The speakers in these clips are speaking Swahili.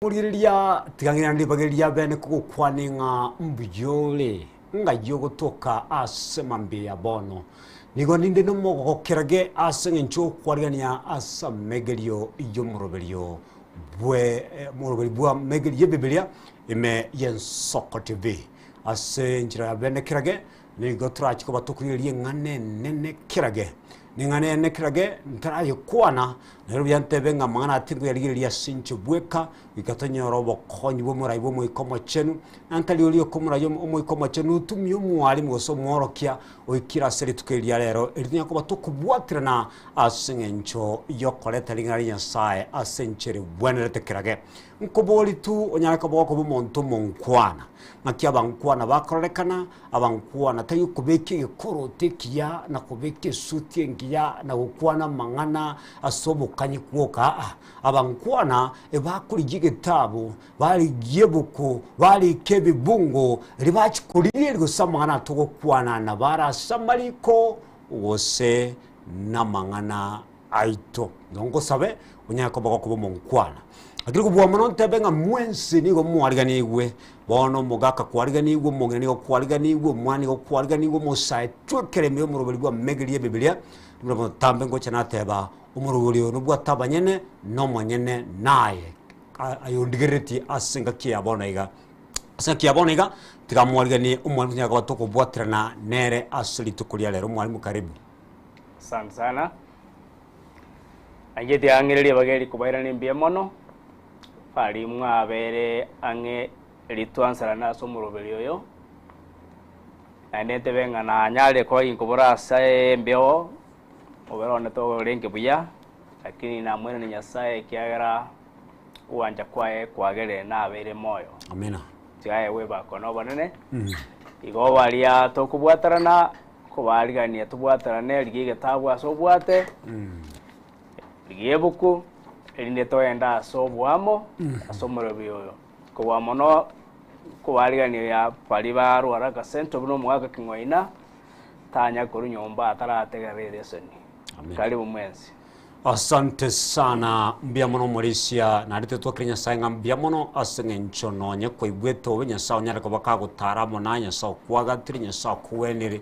Muriria tigangira ndi bageria bene kugukwaninga mbujole nga yogotoka asemambe ya bono nigo ninde no mogokerage asenge ncho kwarigania asa megelio yomroberio bwe moroberi bwa megelio bibilia ime yensoko tv ase njira bene kirage nigo trachiko batukuririe ngane nene kirage ningane nene kirage ntarayo kwana nero byantebe nga mangana atingo yarigiria sincho bweka bikatanya robo konyi bo murayi bo moikomo chenu antali oli okomura yo moikomo chenu tumyo mwali mwoso mworokia oikira seri tukelia lero erinya ko batukubwatira na asengencho yokoleta lingari nyasaye asenchere bwenelete kirage nkoboli tu onyaka boko bo monto monkwana makia bankwana bakorekana abankwana tayo kubeke ikoro tekia na kubeke suti ngia na gukwana mangana asobo kanyi kuoka abankwana ebakuri gitabu bali gyebuko bali kebibungo ribachikurire gusamangana tugokwana na bara samaliko wose na mangana aito nongo sabe onyaka boko bo monkwana akiri kubwa mononte benga mwensi nigo mwariganigwe bono mugaka kwariganigwe mugeni go kwariganigwe mwani go kwariganigwe musaye twekereme umurubiri bwa megeli yebibilia ndimo tambe ngo chanateba umurubiri no bwa tabanyene no monyene naye ayondigereti asinga kiabonaiga asinga kiabonaiga tikamwarigani umwalimu nyaka batoko bwatrana nere asili tukulia lero mwalimu karibu asante sana angeti angerelie bageri kubaira nimbie mono pali mwabere ange litwansara naso murobeli oyo anete benga na nyale ko inkobora sae mbeo oberone to lenke buya lakini na mwene nyasaye kiagara uwanja kwae kwagere na abere moyo amina tiaye weba kono banene igo balia to kubwatarana ko baligania tubwatarane ligige tabwa so bwate ligebuku elinde toenda asobwamo asomorobyo ko wamono ko baligania ya paliba rwara sento buno mwaka kingwaina tanya ko nyomba ataratega relesoni karibu mwenzi. Asante sana mbiamono Mauricia na rite twakrinya sainga mbiamono asengencho nonye ko ibweto wenya sawo nyara ko bakagutara monanya sawo kwagatirinya sawo kuwenire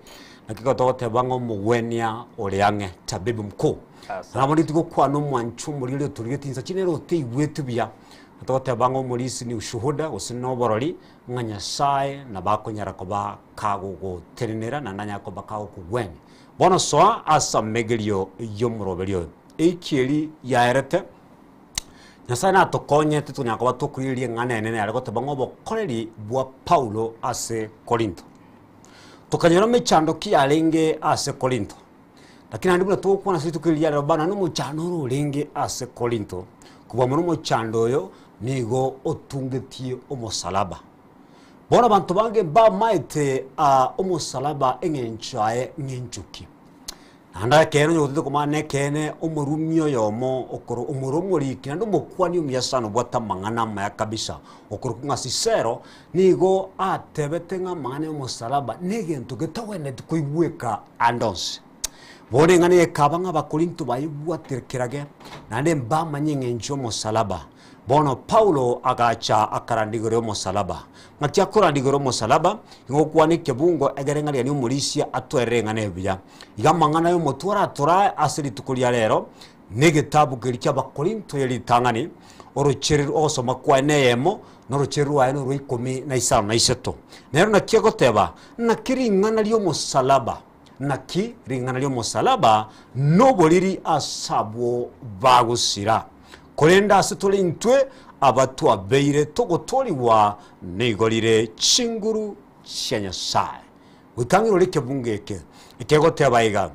nakiko tote bango muwenia oliange tabibu mkuu ramoni tiko kwa no mwanchu mulile tuligetinza chinero te ibweto bya tote bango mulisi ni ushuhuda usino boroli nganya sai na bako nyara ko bakago terinera na nanya ko bakago kuweni bono soa asa megelio yomrobelio ekeli yaerete nyasana tokonye tutunya ko batukuririe ngane nene ariko tabango bokoreri bwa Paulo ase Korinto tukanyero mechando kialenge ase Korinto lakini ndibula tukuna situ kiliya bana no muchano rulenge ase Korinto kuba muno muchando yo nigo otungetie omosalaba bona bantu bange ba maite omosalaba engenchae ngenchuki anda kene yote ko mane kene umurumyo yomo okoro umurumuri kinando mokwani umyasano bwata mangana maya kabisa okoro kungasisero nigo atebetenga mane omosalaba negento getawene tukuibweka andonse bone ngane kabanga bakorinto bayibwatirkerage nande mba manyenge njo mosalaba bono Paulo agacha akarandigoro mosalaba ngatia korandigoro mosalaba ngokwani kebungo egerengali ni umulisia atwerenga nebya igamangana yo motwara tora asiri tukulia lero negetabu gerikya bakorinto yelitangani orocheru osoma kwa neyemo norocheru ayo roikomi na isano na iseto nero nakiego teba nakiringana lyo mosalaba naki ringana lyo mosalaba noboliri asabo bagusira Kolenda asitole intwe abatu abeire togotoliwa negolire chinguru cyanya sai wikangiro leke bungeke ikego tebayiga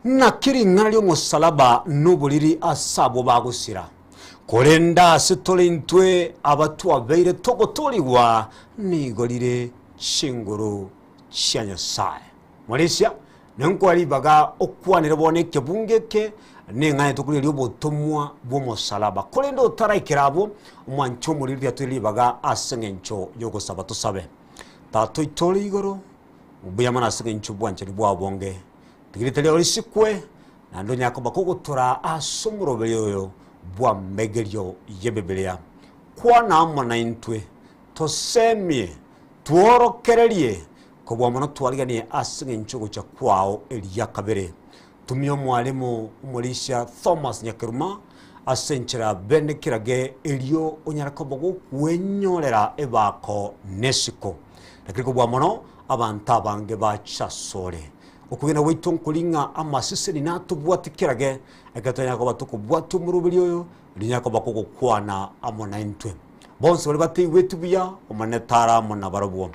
nakiri ngalyo musalaba nobuliri asabo bagusira kolenda asitole intwe abatu abeire togotoliwa negolire chinguru cyanya sai Mauricia nenko ali baga okwanira boneke bungeke nenga tukuri lyobo tomwa bomo salaba kolendo taraikirabo mwancho muri lyatuli baga asengencho yogo sabato sabe tato itoli igoro ubuyamana asengencho bwanje bwa bonge tigirite lyo lisikwe nando nyako bakogotora asomuro belyo bwa megerio ye Biblia kwana amona intwe tosemie tuorokererie kobwa mono twariganie asinge nchugo cha kwao elia kabere tumio mwalimu umulisha Thomas Nyakiruma asenchera bendekirage elio onyarakobogo kwenyorera ebako nesiko lakini kobwa mono abanta bange bachasore okugena waiton kulinga amasiseni natubwatikirage agatanya ko batukubwatu murubiri oyo linyako bakoko kwana amona intwe bonse bali bati wetubiya omanetara mona barabwo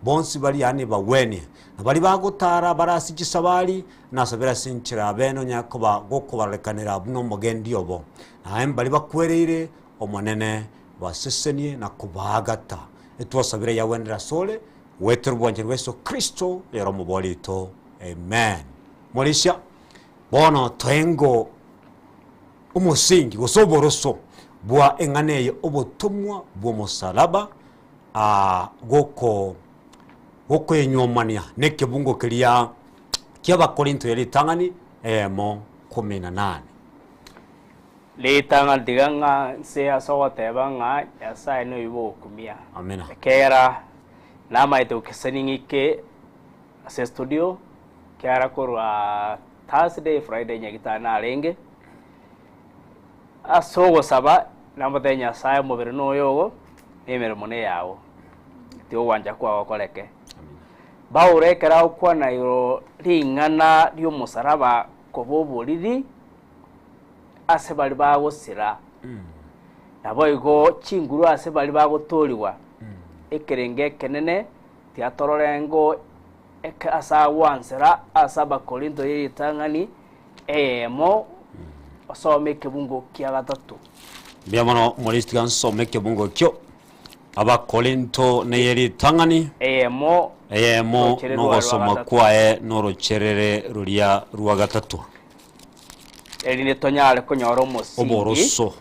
bonse bali yani baweni bali bagutara barasi kisabali nasabira sinchira beno nyakoba gokobarekanira buno mugendi obo naye bali bakwereire omonene basesenie na kubagata etwasabira yawendera sole weturubwanje Yesu Kristo yero mubolito amen molisha bono tengo umusingi gosoboroso bwa enganeye obutumwa bwo musalaba goko enyomania nekebungo kiria ky'Abakorinto yali tangani mo 18 litanga diganga se asawateba nga yasaye no ibo kumia amena kera nama ito keseningike ase studio kera korwa Thursday Friday nyagitana arenge asogo saba namutenya saye mubiri no yogo emere mone yawo tio wanja kwa wakoleke baurekera ukwa na iro ringana ryo musaraba koboboriri ase bali bagosira nabo igo chinguru ase bali bagotoriwa ekerenge kenene tiatororengo asa wansera asa Abakorinto yitangani emo osome kebungo kya gatatu biamono molistiga nsome kebungo kyo Abakorinto ne yeri tangani emo no gosoma kwae no rocherere rulia rwa gatatu erine tonyale konyoro musingi oboroso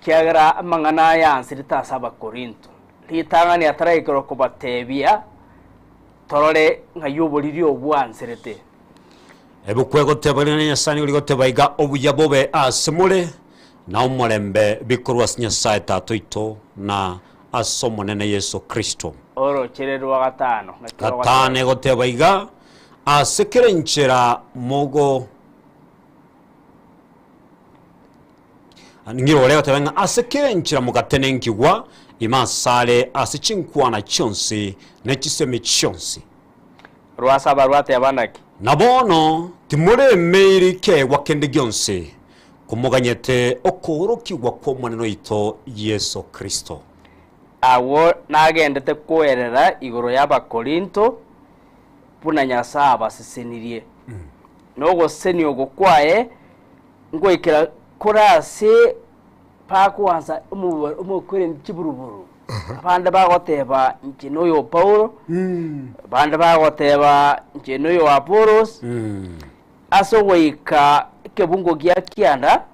kiagara amangana yansirita asa Abakorinto litangani ataraikoro kubatebia torore ngayuboliri obwansirete ebukwego tebalina Nyasaye uri gotebaiga obuya bobe asemule na umulembe bikorwa Nyasaye tatoito na asomonene Yesu Kristo oro chererwa gatano gatane gotebaiga asekerenchera mogo ngiro leo tebenga asekerenchera mugatenenkigwa imasale asichinkwana chonsi nechiseme chonsi rwasa barwate abanaki nabono timure meiri ke wakende gyonse kumuganyete okorokigwa kwa mwaneno ito Yesu Kristo awo nagendete kwerera igoro y'Abakorinto puna Nyasaye abasesenirie nogo seni ogokwaye ngoikira kurase pakuanza umukwere nchiburuburu abandi bagoteba nkino yo Paulo abandi bagoteba nkino yo Apollos asoweika kebungo gya kianda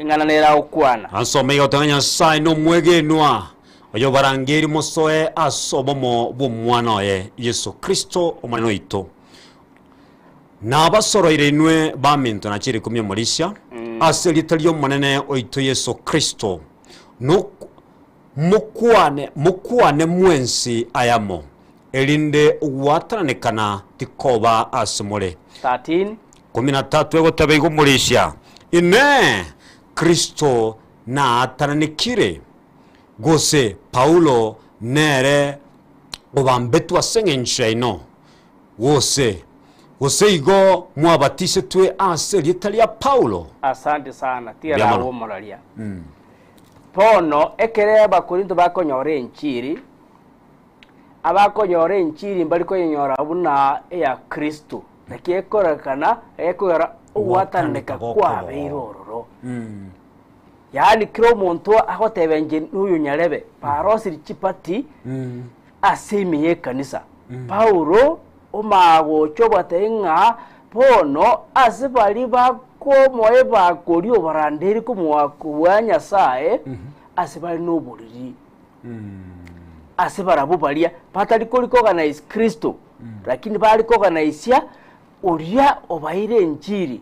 ngananera okwana ansome yotanga Nyasaye no mwegenwa oyo barangeri mosoe asobomo bw'omwana oye Yesu Kristo omwana ito nabasoroire inwe baminto nakiri kumye mulisha aselitaliyo monene oito Yesu Kristo no mukwane mwensi ayamo elinde watanekana tikoba asimule 13 ego tabego mulisha ine Kristo na atananikire gose Paulo nere obambetu asengensheno wose igo mwabatise twe ase litalia Paulo asante sana tira wo moralia pono ekere Abakorinto bakonyore enchiri abakonyore enchiri mbaliko yenyora buna ya Kristo nakiekorakana ekora uwataneka kwa beirororo yani kiro muntu ahotebenje n'uyu nyarebe parosi chipati asimiye kanisa Paulo omago chobatenga pono asibali bako moye bakorio baranderi kumwa Nyasaye asibali noburiri asibara bubalia patali koliko organize Kristo lakini bali organize uria obaire enjiri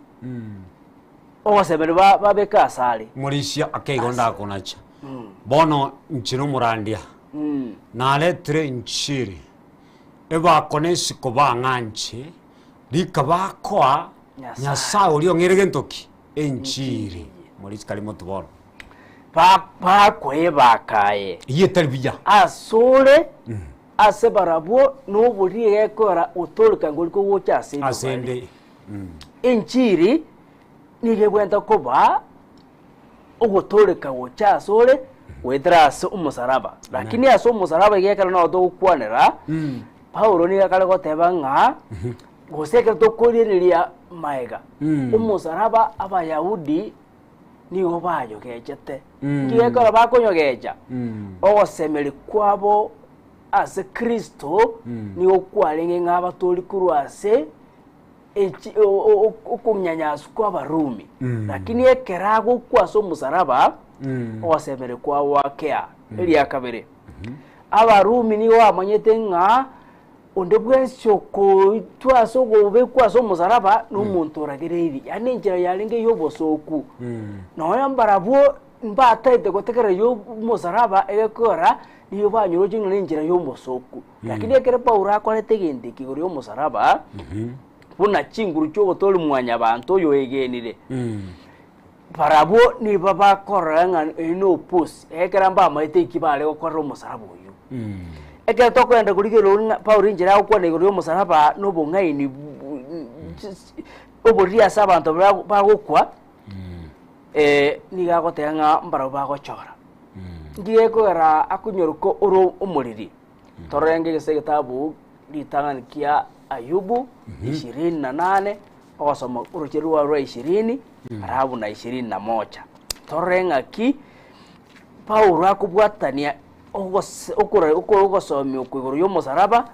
Owasebere babeka asali. Mulisia akeigonda konacha. Bono nchino murandia. Naletre nchiri. Eba konesi koba nganche. Likaba koa nyasa ulio ngeregentoki. Enchiri. Mulisi kalimoto bono. Pa kweba kaye. Iye talbija. Asole. Asebarabo no buri ekora utolika ngoliko wocha asende. Asende. Enchiri nige bwenda koba ogotoleka wocha asole wedrase umusaraba. Lakini aso umusaraba igekara no do kwanera. Paulo niga kale goteba nga goseka to koliria maega. Umusaraba abayahudi nigo bayo gejete. Ngiyekora bakonyogeja. Ogosemeli kwabo ase Kristo nigo kwalenge ng'abatoli kurwase okumnyanyasu kw'abarumi. Lakini ekerago kwaso umusaraba ogosemeli kwa wakea elia kabere. Abarumi nigo amanyete nga onde bwensoko twaso gobe kwaso umusaraba n'omuntu oragereiri. Yani njira yalenge yobosoku. Noya mbarabo mbataite gotekera yo umusaraba egekora niyo banyuro jinga ninjira yo musoku. Lakini ekere Paulo akorete gende kigori yo musaraba buna chinguru cyo gotoli mwanya abantu yo egenire. Barabo ni baba koranga ino pus ekera mba maite ikibale gokorra umusaraba uyu. Ekere tokwenda kurigero Paulo injira gukwana igori yo musaraba no bungaini oboria sabantu bagokwa niga gotenga mbaro bagochora. Ngiye kwera akunyoruko oro umuriri. Torenge gese gitabu litangani kia Ayubu 28 ogasoma urucheru wa 20 arabu na 21. Torenga ki Paulo akubwatania ogosomya okwigoro y'omusaraba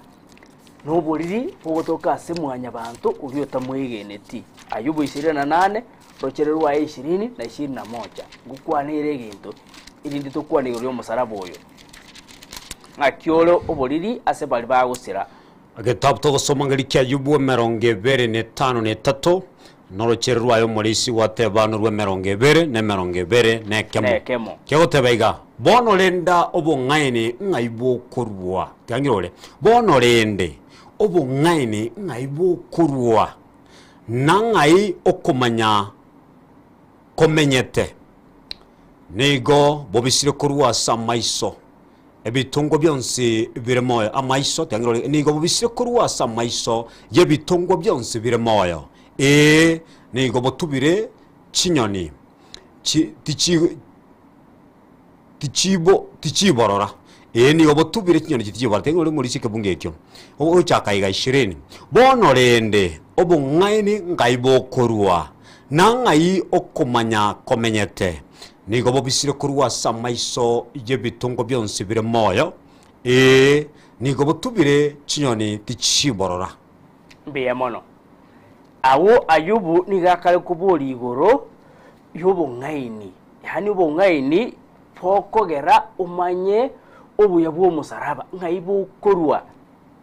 n'oburiri ogotoka semwanya abantu uryota mwigeneti. Ayubu 28 urucheru wa 20 na 21 gukwanire gintu irindi tukwane igoro y'omusaraba oyo ngakyolo oboriri ase bali bagusira agetabu togosoma ngeri kya Ayubu 25:3 n'oruchero rwayo mulisi watebano rwe 20 nekemo kyogotebaiga bono lenda obong'aini ng'aibo korwa kyangirole bono lende obong'aini ng'aibo korwa nang'ai okomanya komenyete nigo bobisire kurwasa amaiso ebitungo byonse biremoyo amaiso tangirole nigo bobisire kurwasa amaiso yebitungo byonse biremoyo nigo botubire chinyoni tichiborora nigo botubire chinyoni tichiborora tangirole muri sikebungekyo ochakaiga 20 bono rende obong'aini ngaibo korwa nang'ai okomanya komenyete nigo bobisire kurwasa amaiso yebitungo byonse bire moyo nigo botubire chinyoni tichiborora mbiye mono awo Ayubu nigakale kuburi igoro y'obong'aini yani obong'aini pokogera umanye obuya bw'omusaraba ng'aibo korwa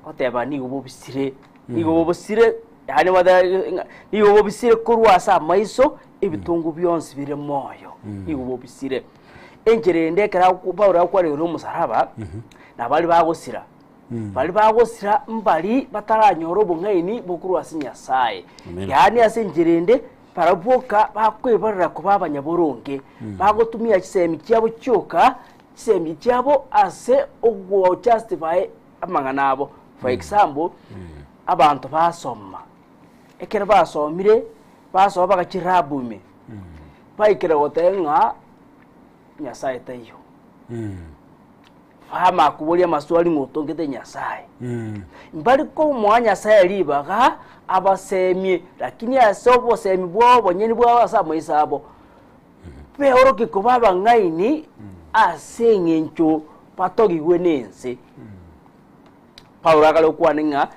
oteba nigo bobisire yani wada nigo bobisire kurwasa amaiso ebitungo byonse bire moyo nigo bobisire engerende kera Paulo akware n'omusaraba nabali bagosira bali bagosira mbali bataranyoro bong'aini bokurwasa Nyasaye yani asengerende parabuka bakwebarira kuba abanyaboronge bagotumia kisemi cyabo cyoka kisemi cyabo ase ogwo justify amangana abo for example abantu basoma ekera basomire basoma bagakirabume baikira gotenga Nyasaye tayo fama kubolia maswali ngotongete Nyasaye mbali ko mwanya Nyasaye libaga abasemye lakini asobo semi bwo bonyeni bwo basamo isabo pe oroke ko baba ng'aini asengencho patogigwe nense Paulo akalo kwaninga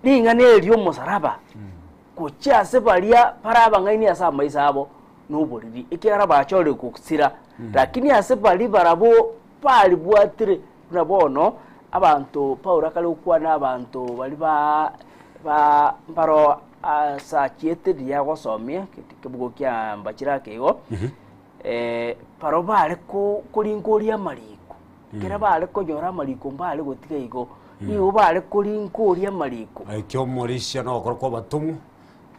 ninga nelyo musaraba kuchase balia paraba ng'aini asamo isabo n'oboriri ekera bachore kukusira lakini ase bali barabo pali bwatire nabono abantu Paulo akalo kwana abantu bali ba mbaro asa chiete dia gosomia kibugo kia mbachira kego paro bale ko kuringoria mariko kera bale ko nyora mariko bale gotiga igo ni bale kuringoria mariko kyo Morisia no korko batumu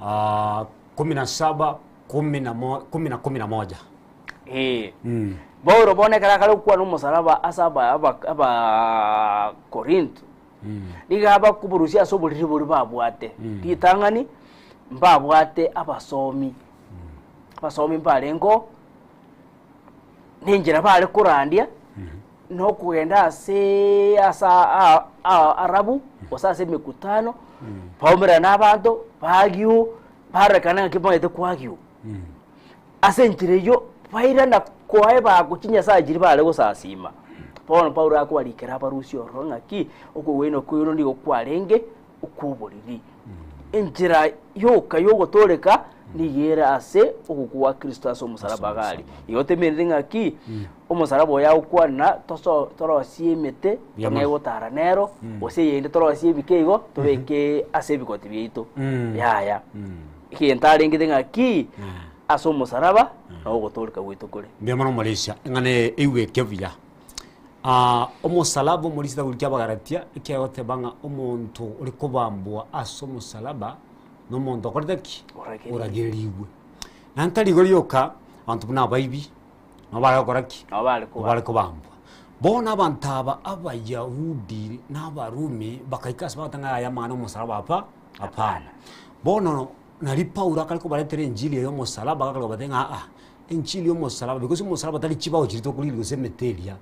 17 11 Boro bone kara kala kwa no musaraba asaba aba Korinto Liga aba kuburusia so buri buri babwate ditangani mbabwate abasomi balengo ninjira bale kurandia no kugenda asa arabu osase mikutano paumira n'abantu bagyu barekana kibonete kwagyu asenjire yo baira na kwae ba gukinya sajiri bale gusasima Paulo akwarikira abarusio rongaki uko weno kuyiro ndi okwarenge ukuburiri injira yoka yogotoreka ni yera ase okukuwa Kristo aso musaraba gali yote mendingaki umusaraba ya ukwana toro siemete nego taranero ose yende toro siebikego tobeke ase bikoti bito ya kientare ngidingaki aso musaraba ogotoreka gwitokore Mbiamono Morisia ngane iwe kevya omusalaba Morisia gulya bagaratia ikyagote banga omuntu uri kubambwa aso musalaba no muntu akoreteki urageriwe nantari goryoka abantu buna baibi nabara koraki nabara kubambwa bona bantaba abayahudi n'abarumi bakaikasa batanga aya mano musalaba apana bona nari Paulo akali kubaletera injili yo musalaba akali batenga injili yo musalaba because musalaba tali chibaho chirito kuri go cemeteria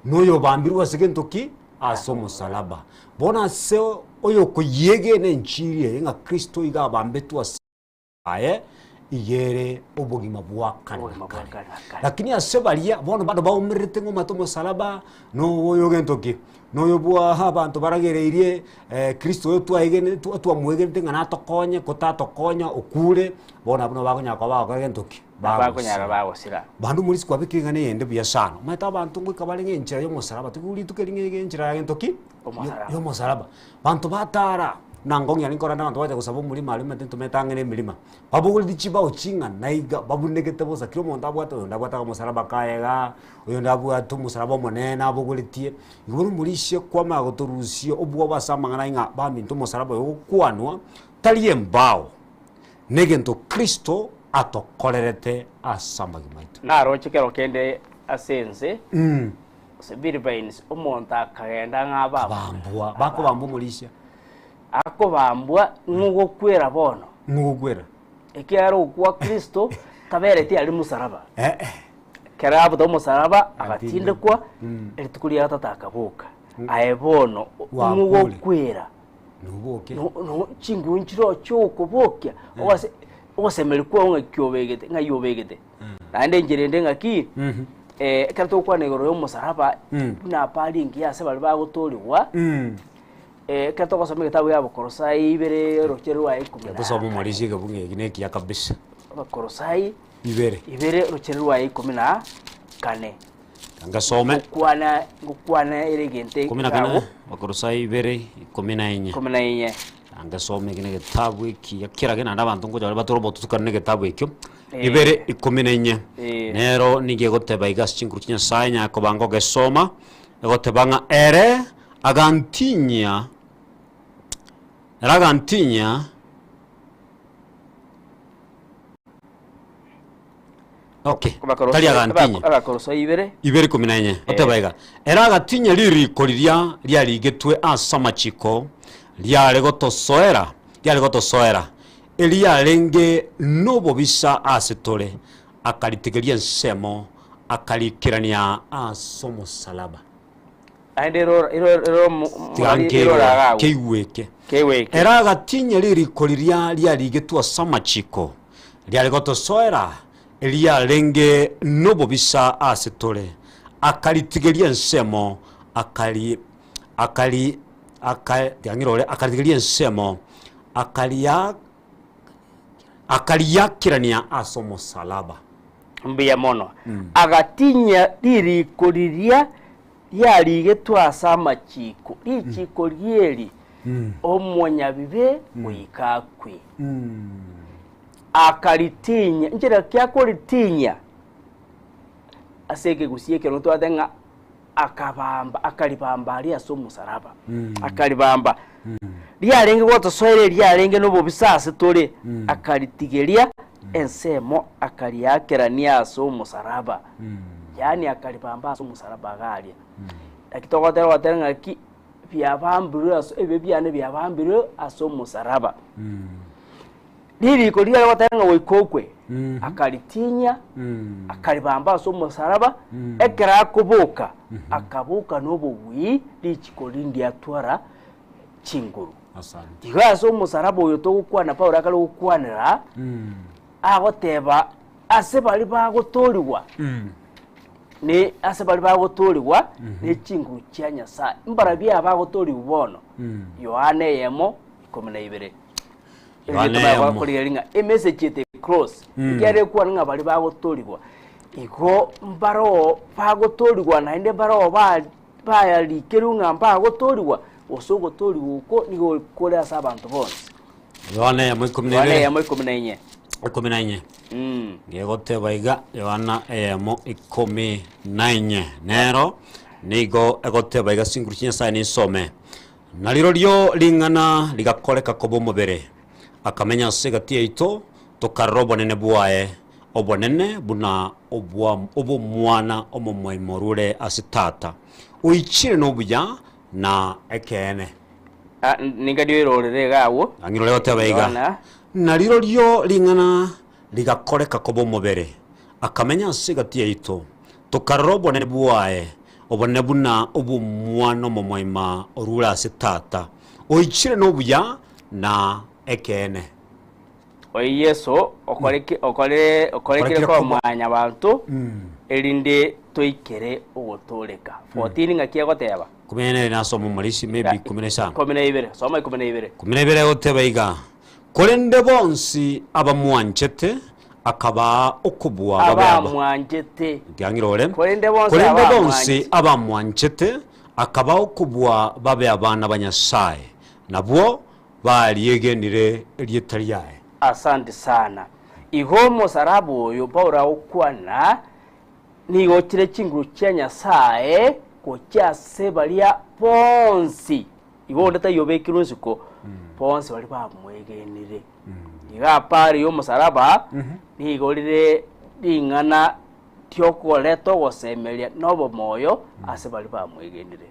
noyo bambirwa segentoki aso musalaba bona se oyo kuyege ne injili nga Kristo iga bambetu aye iyere obogima bwakana lakini asebalia bona bado baumirite ngoma to musalaba no oyo gentoki noyo bwa abantu baragereirie Kristo yo twaigene twamwegente ngana tokonye kotatokonya okure bona bano bagonya kwa bagentoki bagonya bagosira bandu muri sikwa bikingane yende biyasano mata abantu ngikabalinge injira yo musalaba tukuri tukelinge injira yagentoki yo musalaba bantu batara nangongi alikora n'abantu baje gusaba muri malima tumetangene milima babuguli dichiba ochinga naiga babunegete boza kiro monta ndabwata musalaba kaega uyo ndabwata musalaba monene abugulitie nguru murishe kwa magotorusio obwo basamangana inga baminto musalaba yo kwanwa taliye mbao negento Kristo atokolerete asambagi maitu naro chikero kende asenze sebiri bains omonta kagenda ngaba bambwa bako bambu murisha ako bambwa ngugo kwera bono ekiaro kwa Kristo kabereti ali musaraba kerabu do musaraba agatinde kwa eritukuri atatakabuka aebono ngugo kwera no chingu nchiro choko bokya ose melikuwa unga kyobegete nga yobegete nande njirende ngaki kerato kwa negoro yo musaraba na pali ngiya se bali bagotoliwa kato kwa someka tabu yabo Kolosai ibere rocheru wa 10 kusoma Morisia gabunge gineki ya kabisa Kolosai ibere rocheru wa 14 ngasome ngukwana elegente 14 Kolosai ibere 14 angasome gine gitabu iki yakira gina ndabantu ngo batoro tukane gitabu ikyo ibere 14 nero nige goteba igas chinkuru kinya sanya ko bango gesoma gotebanga ere agantinya okay tali agantinya Kolosai ibere 14 otebaiga era agatinya liriko lya ligetwe asamachiko lyale gotosoera elialenge nobo bisa asetole akalitegeria nsemo akalikirania asomo salaba aindero keiweke era agatinya liriko lya ligetwe asamachiko lyale gotosoera elialenge nobo bisa asetole akalitegeria nsemo akalitegeria nsemo akaliakirania asomo salaba mbiya mono agatinya liriko lya ligetwa samachiko lichiko lyeli omwonya bibe mwikakwe akalitinya njira kyakolitinya aseke gusieke no twatenga akabamba akalibamba ali asomusaraba akalibamba lyalenge gotosoere lyalenge no bobisase tole akalitigeria ensemo akaliakerania asomusaraba yani akalibamba asomusaraba galia akitogotera watenga ki byabambiro ebe byane byabambiro asomusaraba liri ko lyale watenga wikokwe akalitinya akalibamba asomusaraba ekera akubuka akabuka nobuwi lichikolindi atwara chinguru asante igaso musaraba uyo to gukwana Paulo akali gukwanira agoteba ase bali bagotoliwa ni ase bali bagotoliwa ni chinguru kya Nyasaye mbara bya bagotoliwa bono Yohane yemo 12 Yohane bakolinga message te cross ikere kwa nga bali bagotoliwa iko mbaro bagotoliwa na inde baro ba ya likeru nga bagotoliwa osogo tori uko nigo kole asa abantu bonse Yohana ya 12 14 ngegote baiga Yohana ya 14 nero nigo egote baiga singurukye sani some naliro lyo lingana ligakoleka kobo mubere akamenya segati ito tokarobo nene buae obonene buna obo mwana omomwaimorure asitata uichire no buya na ekene ningadio irorere gawo angiro leo tebaiga naliro lyo lingana ligakoreka kobo mubere akamenya sigati yito tokarobo ne buae obone buna obumwana momwaima orura sitata oichire no buya na ekene oyeso okore ko mwanya bantu elinde toikere ogotoleka 14 ngakiya goteba kumene nasomo mulisi maybe 15 12 soma 12 otebaiga kolende bonsi abamwanchete akaba okubwa abamwanchete gyangirole kolende bonsi abamwanchete akaba okubwa babe abana banyasaye nabwo baliyegenire eryetaliyaye asante sana ihomo sarabu oyo Paulo okwana nigo kire chinguru kya Nyasaye ko kyase balia ponsi ibonde tayobekirwe nsiko ponsi bali bamwegenire iga pari yo musaraba nigorire dingana tyokoleto gosemelia nobo moyo ase bali bamwegenire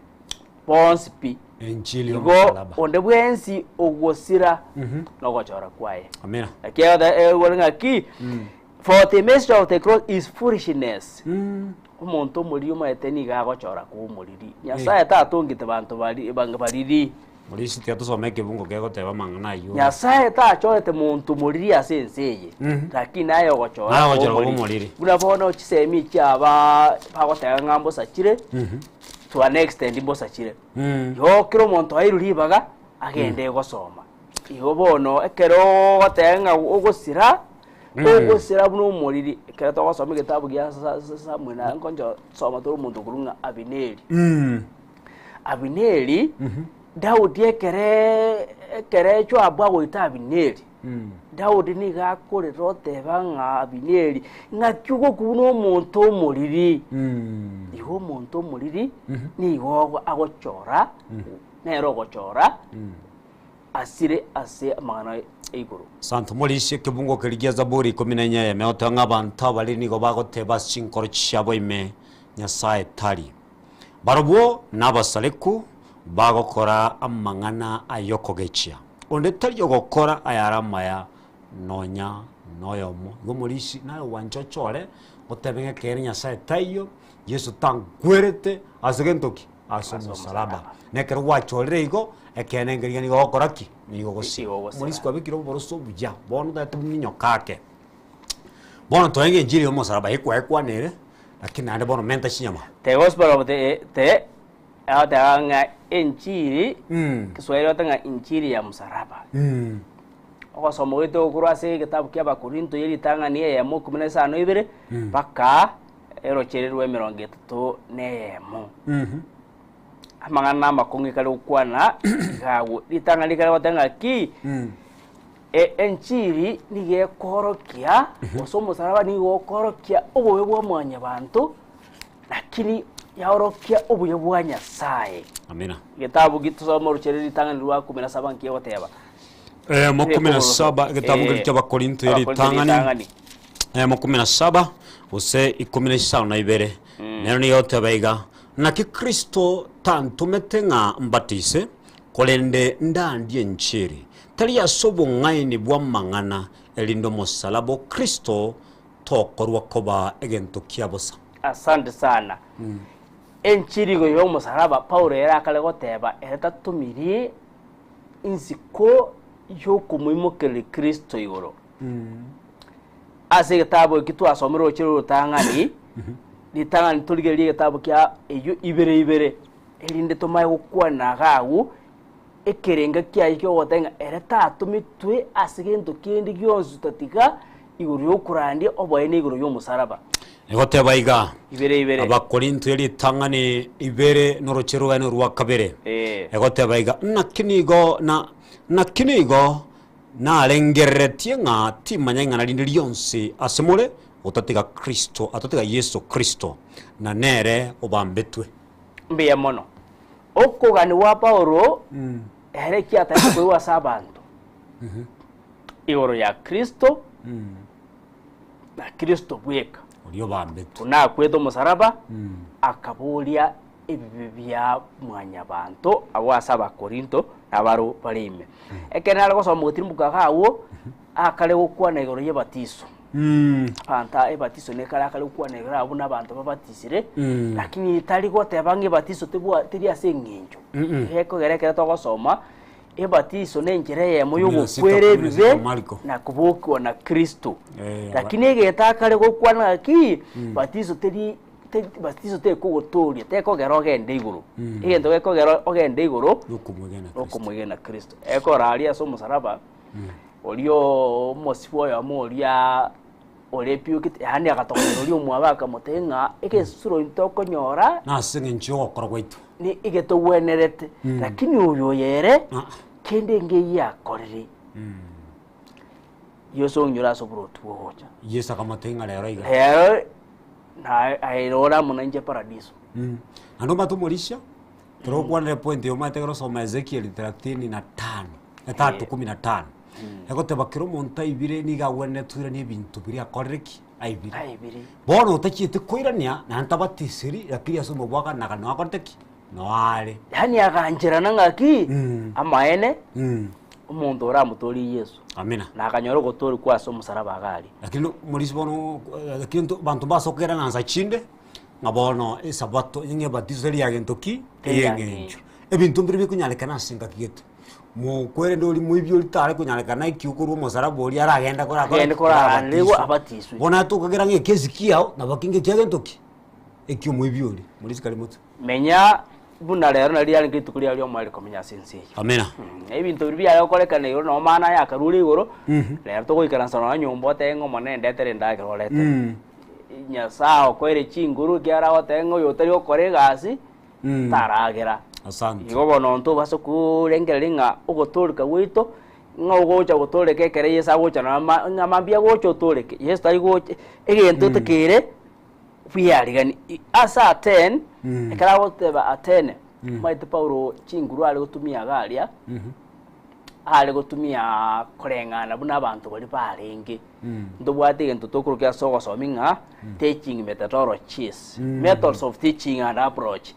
ponsi pi enchili yo musaraba onde bwensi ogosira nogochora kwaye amina akiya wolenga ki for the message of the cross is foolishness umuntu muri umayeteni gagochora ku muriri Nyasaye tatungite bantu bali banga bariri muri siti tusomeke bungo kego teba mangana yo Nyasaye tachorete muntu muriri asenseye lakini ayo gochora ku muriri unabona okisemi cyaba bagotega ngambo sakire to an extent imbo sakire yo kiro muntu ayiruribaga agende gosoma iyo bono ekero gotenga ogosira ogosira buno muriri kera to gosoma gitabu gya Samuel na nkonjo soma to muntu kurunga Abineri Daudi ekere cyo abwa goita Abineri Daudi ni gakore rote banga Abineri ngakyugo kuno muntu muriri iho muntu muriri ni go agochora nero gochora asire ase amana iguru santo molishe kibungo kirigia Zaburi 14 meota ng'abantu bali nigo bagoteba sinkoro cyabo ime Nyasaye tari barobo nabasaleku bagokora amangana ayokogechia onde tari yogokora ayaramaya nonya noyomo gomolishi nayo wanchochore otebenge kere Nyasaye tayo Yesu tangwerete asegentoki asomusalaba nekero wachorere igo ekene ngeriga nigo gokoraki nigo gosi molisi kwa bikiro boroso buja bono datu minyo kake bono toenge injili yo musalaba ekwa nere lakini ande bono menta chinyama the gospel of the anga injili Kiswahili atanga injili ya msalaba okosoma weto kurase kitabu kya Bakorinto yeli tanga ni ya 15:2 paka erochererwe 33 nemo amangana makongi kale ukwana gawo litanga kale watanga ki enchiri nige korokia osomo saraba nigo korokia obuwe bwa mwanya bantu lakini yaorokia obuye bwa Nyasaye. Amina. Gitabu gitusoma ruchereri litanga rwa 17 nkiye goteba mo 17 gitabu cy'abakorinto yari tangani mo 17 use 17 na ibere nero ni yote baiga na Kristo tantumete nga mbatise kolende ndandie nchiri tali yasobo ngaini bwa mangana elindo mosalabo Kristo tokorwa koba egento kiabosa. Asante sana. Enchiri go yo mosalaba Paulo era kale goteba etatumirie insiko yo kumwimokele Kristo igoro. Ase gitabo kitu asomero chiro tangani litangani tuligelie gitabo kya eyo ibere elinde tomaye gukwana gagu ekerenga kya ikyo gotenga ereta atumitwe asigento kindi gyonsu tatiga igoro yo kurandi oboyene igoro yo musaraba. Egote baiga ibere abakorinto yari tangani ibere norochero gane ruwa kabere egote baiga nakinigo na lengeretie nga timanya na lindi lyonse asemole otatiga Kristo atatiga Yesu Kristo na nere obambetwe mbiya mono okogani wa Paulo hereki atako kwa sabantu igoro ya Kristo na Kristo bweka oliyo bambetwe na kweto musaraba akabulia ebibya mwanya bantu awasaba Korinto nabaro balime ekenala gosoma mutimbuka gawo akale gukwana igoro ye batiso panta ebatiso ne kala kale gukwana igoro abuna bantu babatisire lakini itali gotebange batiso tebwa tiri asenginjo heko gerekera to gosoma ebatiso nenjere ye moyo gukwere bibe na kubukwa na Kristo lakini egeta kale gukwana ki batiso teri batizo te kugotoria te kogero gende iguru igendo gekogero ogende iguru okumwegena Kristo ekoraria so musaraba olio mosibo ya moria olepio kit yani agatokero olio mwabaka motenga ekesuro intoko nyora na singe njo korogwaitu ni igeto wenerete lakini uyo yere kende nge yakorire yoso nyura so bro tuoja yesa kamatenga lero iga na airora munanje paradiso ando matumorisha tro kwanre point yo mate grosoma Ezekiel 35 3:15 egote bakiro monta ibire niga wene twira ni bintu biri akoreki aibiri bono utakite koirania na ntabatisiri yakiri asomo bwaka nakano akorteki no ale yani aganjira nangaki amaene umuntu ora mutori Yesu. Amina. Na akanyoro gotori kwa so musaraba gali. Lakini muri bono lakini bantu basokera nanza chinde ngabono esabato inge batizo ri agentoki yengenjo. Ebintu mbiri bikunyalekana singa kigeto. Mu kwere ndoli mu ibyo litare kunyalekana ikyukuru musaraba ori aragenda kora lewa abatiswe. Bona tukagera nge kezi kiao na bakinge cyagentoki. Ekyo mu ibyo ri muri sikali mutu. Menya buna lero na liya ngitu kuri ali omwali komenya sense. Amina. Ebintu biri bya yokolekana yo no mana ya karuri igoro. Lero to goikaransa no nyombo tengo monende tere ndagero lete. Nyasao kwere chinguru kyara otengo yo tari okore gasi. Taragera. Asante. Igo bono nto baso kurengelinga ugotolika wito nga ugocha gotoleke kere yesa gocha na mambia gocha otoleke. Yes tari gocha egento tekere fiyarigani asa 10 ekara goteba atene maite Paulo chinguru ali gutumia galia ali gutumia korengana buna abantu bali barenge ndobwate gento tokuru kya sogo sominga teaching methods of teaching and approach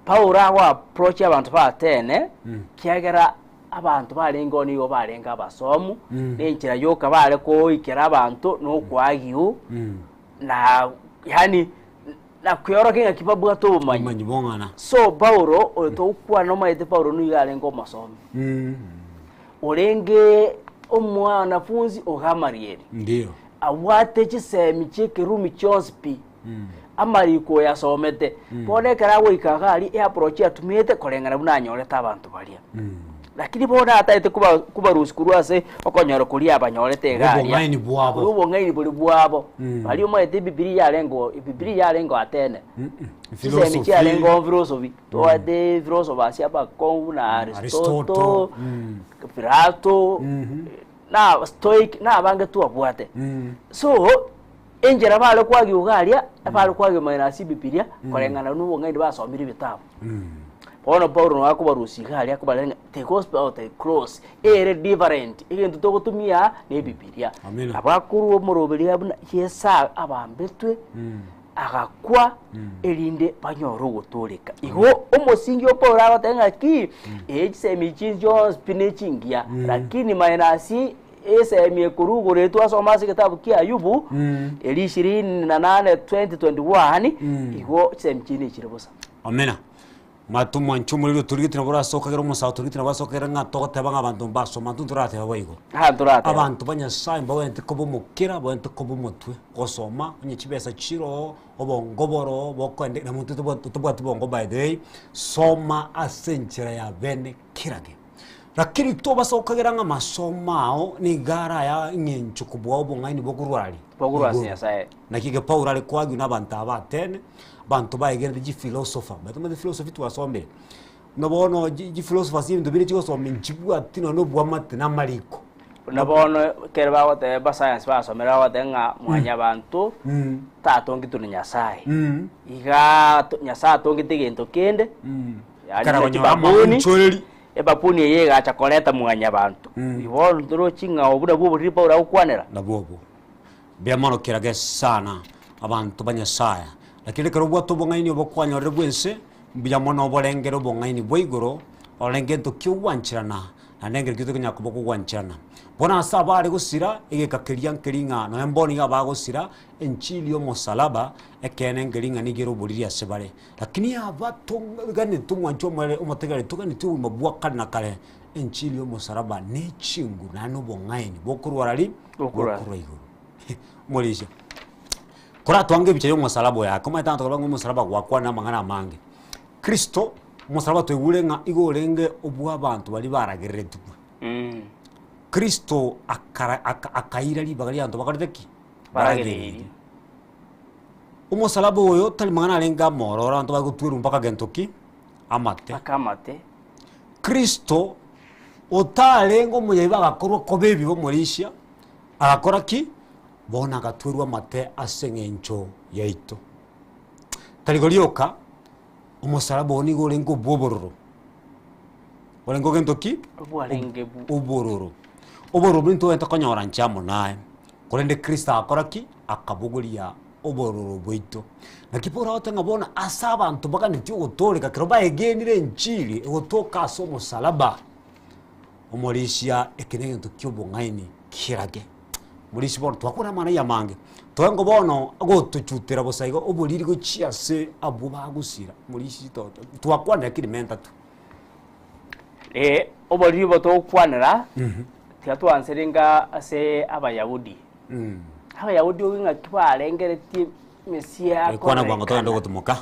Paulo wa approach abantu ba atene kyagera abantu barengo niyo barenga abasomu nenchira yoka bale ko ikera abantu no kwagiu na yani na kuyoroke ngakibabu ato manyi bongana so Paulo oto kwa no maite Paulo no yale ngo masomo orenge omwana funzi ogamarieri ndio awate chisemi chikirumi chospi amariko yasomete bone karawo ikagari e approach atumite korengana bunanyore tabantu balia lakini bona ataite kuba rusikuru ase okonyoro kulia abanyorete egari ubongaini bwabo ubongaini buli bwabo bali omoete Biblia yalengo atene philosophy yalengo philosophy to ade philosophy abako na Aristotle Plato na Stoic na abange tu abwate so enjera bale kwagi ugaria bale kwagi mainasi Biblia korengana n'ubongaini basomira ibitabo ono Paulo no akubarusigaria akubalenga the gospel of the cross ere different ikintu to gutumia ne Biblia abakuru omuroberi abuna yesa abambetwe agakwa erinde banyoro gutulika igo omusingi Paulo abatenga ki ejisemi chinjo spinachingia lakini mainasi esemi kurugure twasoma kitabu kia Ayubu eri 28 2021 igo semchini chiribusa amena matumwa nchumuliro turigitira burasoka gero musaho turigitira basokera ngatote banga abantu basoma nturate bayigo turate abantu banyasaye mbawente ko bomukira bawente ko bomutwe gosoma nyikibesa chiro obongoboro bokwende na muntu tubwati bongo by the way soma asenchera ya bene kirage lakini to basokagera nga masomao ni gara ya nyenchukubwa obongaini bokurwali nyasaye nakige Paulo ali kwagi n'abantu abatene bantu bayegenda ji philosopher batuma de philosophy twasombe nabono ji philosopher sindu bire cyo sombe njibwa tino no bwamate na maliko nabono kerba wote ba science ba somera wote nga mwanya bantu tatongi tu nyasaye iga nyasaye tongi tigento kende yani babuni ebapuni yega acha koleta mwanya bantu ibolo ndoro chinga obuda bubu ripa ura ukwanera nabobo biamano kirage sana abantu banyasaya lakini kero bwato bongaini obokwanyorere bwense biamono obolengero bongaini bweigoro olengento kyuwanchirana anengere kito kanyako kugwanchirana bona sabari gusira igekakeria nkeringa no emboni gabagusira enchili yo mosalaba ekene ngeringa nigero buriria sebare lakini abato gane tumwancho mwere umutegare tugani tu mabwaka na kale enchili yo mosalaba ne chingu nano bongaini bokurwarali bokuraigo molisha kora twange biche yo mosalaba ya koma tanto kubango mosalaba gwakwa na mangana mange Kristo mosalaba twegulenga igolenge obwa abantu bali barageretu Kristo akaira libagali anto bakariteki barageri umusalaba oyo tali mangana alenga morora anto bagutwiru mpaka gentoki amate akamate Kristo otalengo muyayiba gakorwa kobebi bo molisha agakora ki bona gatwerwa mate asengencho yaito taligolioka umusalaba oni golengo bobororo olengo gentoki obororo obororo bintu enta kanyora nchamo nae kolende Kristo akora ki akabugulia obororo bwito nakipora otenga bona asaba antu baka nityo gutoleka kiroba egenire enchili egotoka aso umusalaba omolishia ekenegento kyobongaini kirage murishi bono twakora mana ya mange twengo bono agotuchutira bosaigo oboliri go chiase abo bagusira murishi toto twakwana kirimenta tu oboliri boto kwanira tiatu anseringa ase abayahudi abayahudi winga kibalengereti mesia kwana gwango tondo gutumuka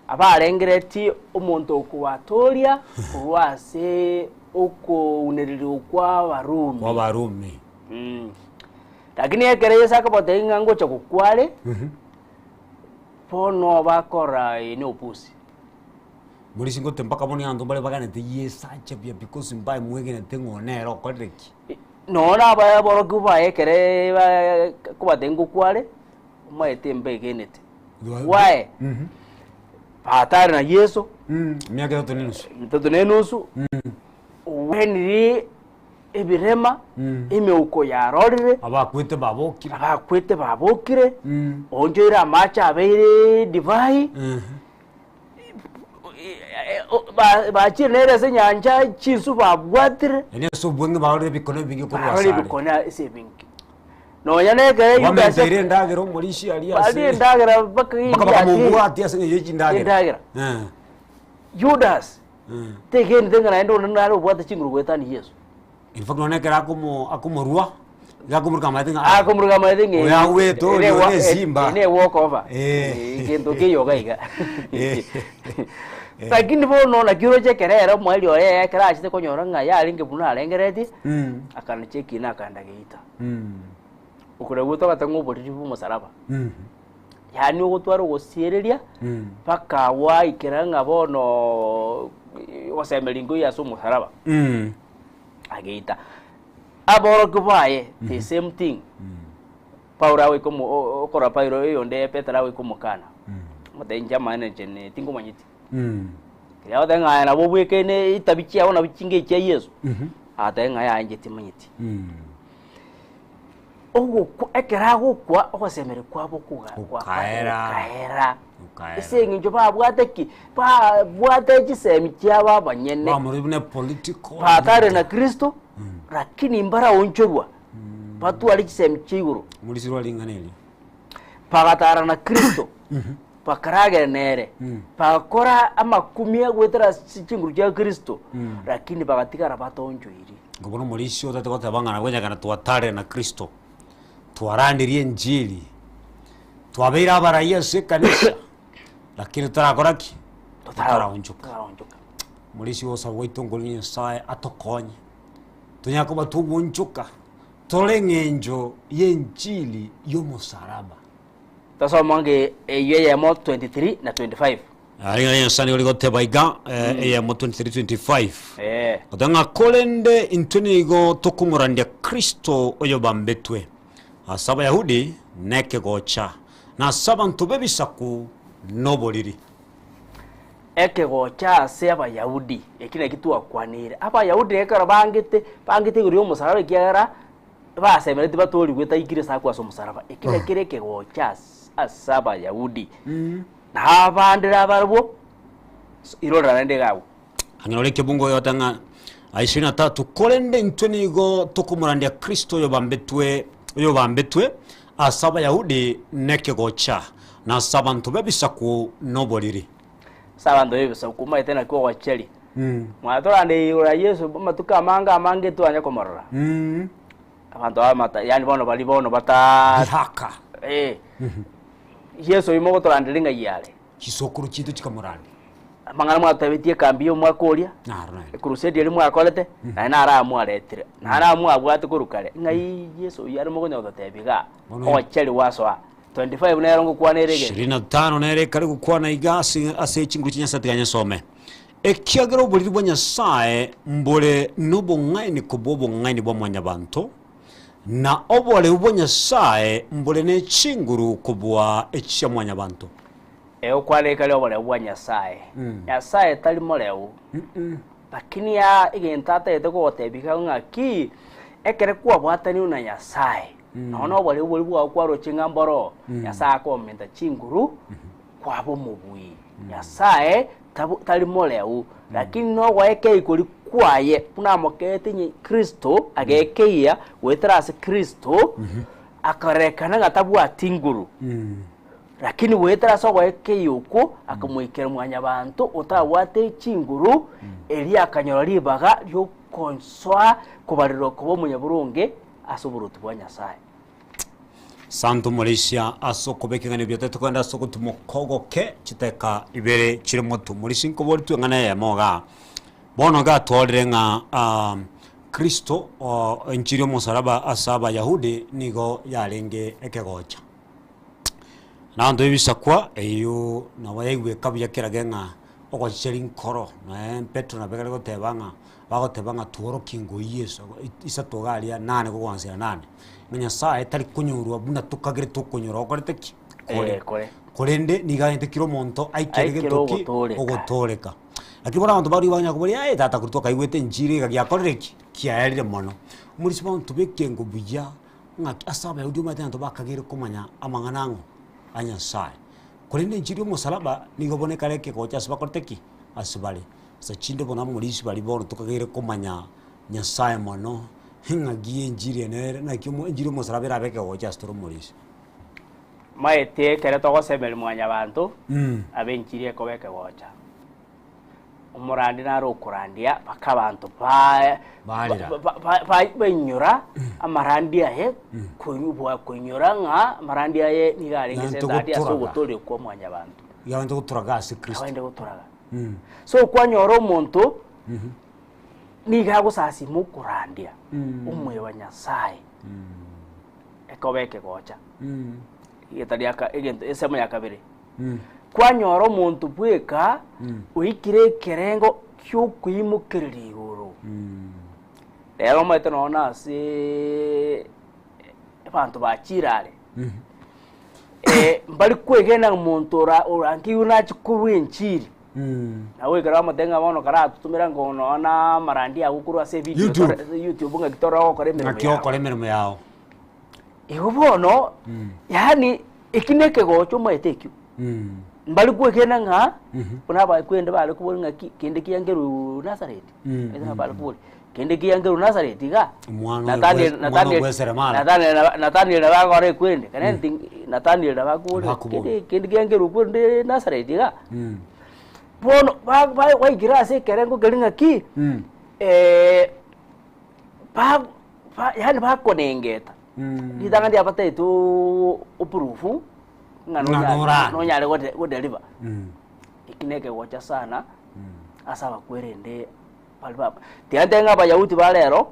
abalengereti omuntu okuwatoria urwase uko uneriri kwa Warumi lakini ekereza kapote ingango cha kukwale pono bakora ine opusi muri singo tempaka boni ando bale bagane te yesacha bia because mbai mwegene tengonero koreki nona ba boro kuba ekere kuba tengo kwale maete mbegenete wae patari na Yesu miaka tatu nenusu weniri ebirema imeuko yarorire abakwete babokire onjoira amacha abeire divai bachirere se nyanja chinsu babwatire ene so bwenge baore bikone bingi ko wasare baore bikone ese bingi no yaneke yuda se ndagero murishi ali ase ali ndagera baka mugwa ati ase yeji ndagera Judas tegeni tengana endo nalo bwata chinguru gwetani Yesu in fact none kera akumurua Gakumurka matinga. Akumurka matinga. Oya weto ne Simba. Ne walk over. Kintu kiyo gaiga. Lakini bono na kiro chekerera mwali oye yakera achite konyora nga yalinge buna alengereti. Akana cheki na kanda geita. Ukure guto gatango botiri bu musaraba. Yani ugutwara gusiereria paka wa ikiranga bono wasemelingo ya so musaraba. Ageita. Aboro kubaye the same thing. Paura we como okora pairo yonde Petra we como kana. Mutenja manager ne tingo manyiti. Kaya denga na bobu kene itabichi abona bichinge cya Yesu. Atenga ya njeti manyiti. Ogo ekera gukwa ogosemere kwabo kuga kaera. Ese nginjo babwateki bwate gisemi cyaba banyene. Bamuribune political. Patare na Kristo. Lakini imbara onchorwa patu ali gisemi cyiguru muri sirwa linganeli pagatara na Kristo pakarage nere pakora amakumia gwetera cyinguru cya Kristo lakini bagatigara batonjoiri ngobono muri sio tatakota bangana gwenya kana tuatare na Kristo tuarandirie injili tuabira baraya se kanisa lakini tarakoraki tutara onjuka muri sio sawo itongolini sae atokonye tunyakuba tubunchuka tolengenjo yenjili yomusaraba tasomange eyemo 23 na 25 ari ngaya sani oli tebaiga eyemo 23 25 odanga kolende intunigo tokumurandya Kristo oyo bambetwe asaba Yahudi neke gocha na saba ntubebisaku noboliri eke gocha se Abayahudi ekine kitu akwanire Abayahudi ekara bangite guri omusaraba kiara basemerete batori gweta ikire sakwa so musaraba ekine kireke gocha asaba Abayahudi na abandira barbo irora nende gawo anyoreke bungo yotanga 23 kolende ntwenigo tokumurandya Kristo yo bambetwe asaba Yahudi neke gocha na saba ntubebisaku noboliri sabando yebisa kuma tena kwa wacheli mwatora ndi ura Yesu matuka mange tu anya komorora abantu amata yani bono bali bono bata haka Yesu imo gotora ndiringa yale kisokuru kitu kikamurandi mangana mwatabitie kambiyo mwakoria crusade yali mwakolete na ara mwaretire na ara mwabwate kurukare ngai Yesu yari mugonya gotebiga wacheli waswa 25 nerongo kwa nerege 25 nere kare gukwana igasi ase chinguru kinyasatiganya some ekiagero buliri bwanya sae mbole nubo ngaini kubobo ngaini bwa mwanya bantu na obole ubwanya sae mbole ne chinguru kubwa echya mwanya bantu kwale kale obole bwanya sae ya sae tali moleu lakini ya igentata yeteko otebika ngaki ekere kwa bwatani una ya sae nono obole bwa kwaro chingamboro ya saa ko menta chinguru kwabo mubui ya sae tali moleu lakini no waeke ikori kwaye puna mokete ni Kristo agekeia wetrase Kristo akarekana gatabu atinguru lakini wetrase waeke yuko akamwikera mwanya bantu otawate chinguru eli akanyora libaga ryo konswa kubariro kubo munyaburunge asuburutu bwanya sae Santo Malaysia asokobekengane byoteto kwenda sokutumokogoke chiteka ibere chirimo tumulisi nkobori twengana ya moga bono ga tworenga Kristo enchiri musaraba asaba Yahudi nigo yarenge ekegocha nando ibisakwa eyo nawayewe kabya kiragenga ogocheri nkoro na Petro na begale gotebanga bagotebanga tuorokingo Yesu isatogalia nane gwanzira nane menya saa etari kunyurwa buna tukagire tukunyura okorete ki korende nigante kiro monto aikirege toki ogotoreka akibona abantu bari banya kubari tata kurutwa kaiwete njire gagiakorere ki kiaerire mono muri sibon tubekengo buya ngaki asaba Yahudi matento bakagire kumanya amanganango anya saa korende njire musalaba nigoboneka reke kocha sibakorete ki asibali sa chinde bona muri sibali bono tukagire kumanya nyasaye mono hingagie njire nere na kimo njire musarabira beke gocha storo mulisi maete kere to gosemel mwanya bantu abenchirie ko beke gocha umurandi naro ukurandia bakabantu ba banyura amarandi ahe kunyura nka amarandi ahe nigarengese ndadi asogotore kwa mwanya bantu yawende guturaga ase Kristo yawende guturaga so kwanyora umuntu nigago sasi mukurandia umwe wa Nyasaye ekobeke gocha yetariaka egento esemo ya kabiri kwanyora umuntu bweka uikire kerengo kyo kwimukirira iguru rero mwete nona se abantu bakirare mbali kwegena umuntu orangi unachi kuwenchiri nawe gara madenga bono kara tutumira ngono na marandi agukuru ase video YouTube ngagitora okore mirimo yao igo bono yani ikineke gocho mwetekyo mbali kwegena nga kuna ba kwenda bale kubona ngaki kende kiyangeru Nazareth eza bale kubona kende kiyangeru Nazareth ga Nathaniel na bagore kwende kana Nathaniel na bagore kende kiyangeru kwende Nazareth ga bono ba girase kerengo gelinga ki yani ba konengeta ndanga ndi apata itu upurufu no nyale go deliver ikineke gocha sana asaba kwerende balibaba tiantenga bayauti balero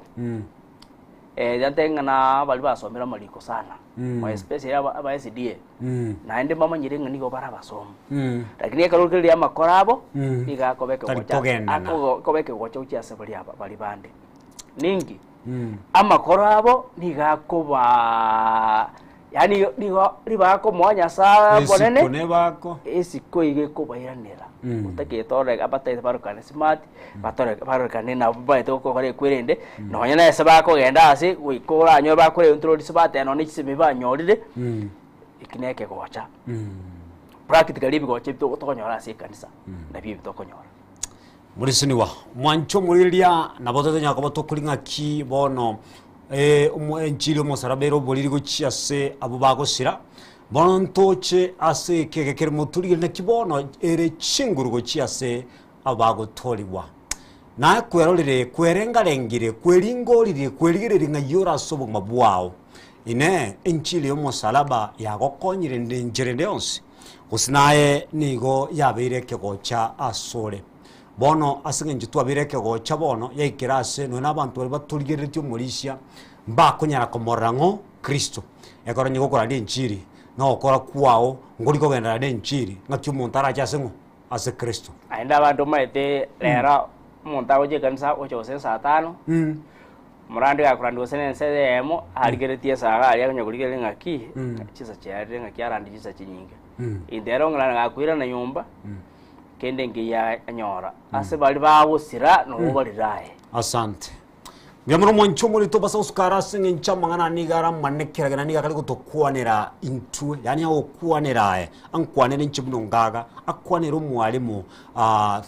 tiantenga na baliba somera maliko sana wa especially aba SDA naende mama nyirenga niko bara basomo lakini akarukiri ya makorabo iga kobeke gocha kobeke gocha uchiase bali aba balibande ningi amakorabo nigakoba yani libako mwanya sa bonene bako esiko ige kubayiranira utakitore abataye barukane smart batore barukane na baito ko kare kwirende nonya na ese bako genda ase wikora anyo bakore introduce bate no nikisime banyorire ikineke gocha practically bigoche bito tokonyora ase kanisa na bibi tokonyora muri siniwa mwancho muriria nabote nyako batokuringa ki bono enchili omusarabero boliri gochiase abo bagosira bono ntoche ase kegekere muturi na kibono ere chinguru gochiase abagotoliwa na kwerorire kwerengarengire kweringorire kwerigirire ngayora sobo mabwao ine enchili omusalaba yagokonyire ndenjere yonse usinaye nigo yabeire kegocha asore bono asingenje twabireke gocha bono yaikirase no nabantu bali baturigeretyo murishya mbakonyara komorango Kristo ekoronye gukora ndinchiri no okora kwao ngori kogenda ndinchiri ngakyo umuntu arajasengo ase Kristo aenda abantu maite lera umuntu aje kanisa ochose saa 5 murandi akurandi senense emo aligeretie saga ali akanyagurigere ngaki chisa cyari ngaki arandi chisa chinyinga indero ngana ngakwira na nyumba kende ngiya anyora ase bali bagusira no bali rae asante byamuro moncho muri to basa usukara singe nchamangana nigara manekera gana niga kali gutokwanira intu yani okwanira ankwanira nchibuno ngaga akwanira umwalimu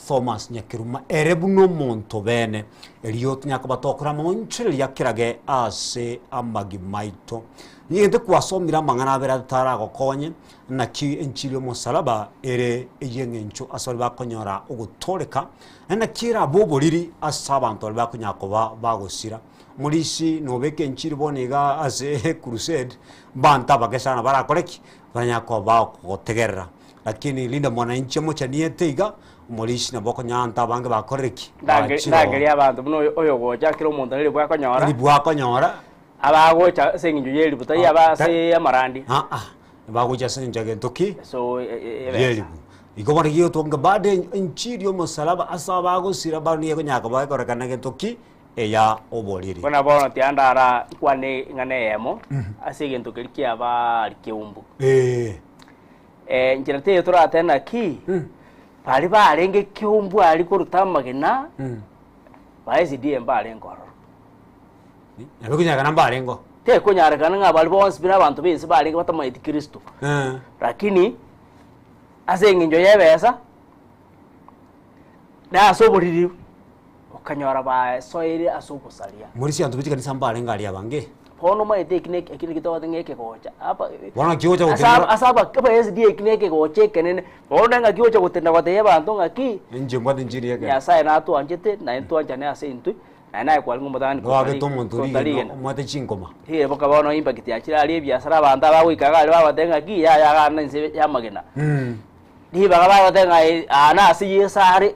Thomas Nyakiruma erebuno monto bene eliyo nyaka batokora moncho yakirage ase amagimaito yende kwasomira mangana bera tarago konye naki enchilio musalaba ere eyengencho asori bakonyora ugutoleka na kira boboliri asabantu bakonyakoba bagosira murisi nobeke enchiri boniga ase crusade banta bagesana barakoreki banyakoba kotegerera lakini linda mwana inche mocha nieteiga murisi na bokonyanta bange bakoreki ndageri abantu buno oyo goja kiro umuntu ari bwakonyora abagocha senginjo yeli butayi abase amarandi bagocha senginjo gentoki so yeli igobara giyo tonga bade enchiri omusalaba asabago sira bani yako bakorekana gentoki eya oboliri bona bona tiandara kwane ngane yemo ase gentoki kiaba likiumbu njirate tura tena ki bali barenge kiumbu ali kurutamagena baezi die mbale ngoro Nakunya kana mbalengo. Te kunyara kana ngabali bonse bina abantu bense balenga batamaiti Kristo. Lakini azenginjo yebesa na asoboriri okanyora ba soire asobusalia. Muri si antu bitika nisambalenga ali abange. Pono mai te kine kine kito ngeke kocha. Apa wana kiocha utenda asaba kapa SD kine ke koche kenene. Pono nga kiocha utenda wate yaba antonga ki. nje mbadi njiri yake Ya sai na tu anjete na tu anjane ase intu. Na kwa ngomba tani ko age to monturi no mate chinkoma. He boka bono impact ya chira ali biashara banda ba wikaga ali ba tenga ki ya ga nse ya magena. Di ba tenga ana asi yesari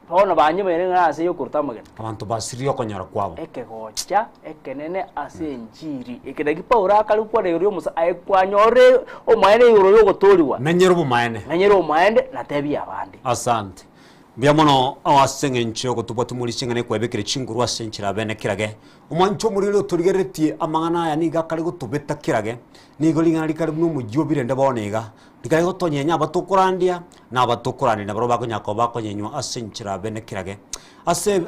Pono banye mere nga ase yokurta magena. Abantu basiri okonyara kwabo. Eke gocha ekenene ase njiri. Ekedagi paura kali kwa reyo musa aikwanyore o maene yoro yogo toriwa. Menyero bu maene. Menyero maende na tebi abandi. Asante. Biamono awasenge nchyo kutubatu muri chingane kwebekere chinguru asenchira bene kirage. Umancho muri lo turigereti amangana ya niga kali gutubeta kirage. Nigo lingana likali mu mujyo birende bonega. Dikali gotonyenya abatukurandia na abatukurani na baroba kunyako bakonyenywa asenchira bene kirage.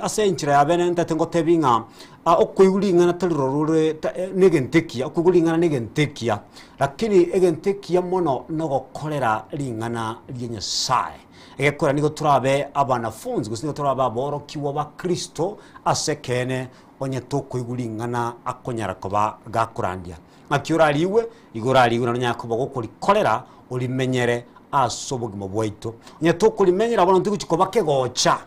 Asenchira ya bene ntatengo tebinga okuyulingana talirorure negentekia okuyulingana negentekia. Lakini egentekia mono nogokolera lingana lyenya sai. Ekora niko turabe abanafunzi gusingo turabe aborokiwa ba Kristo asekene onye tokwigulingana akonyara koba gakurandia akiuraliwe iguraliwe na nyakoba gukuri kolera ulimenyere asobugimo bwaito onye tokulimenyera abono ndikuchikoba kegocha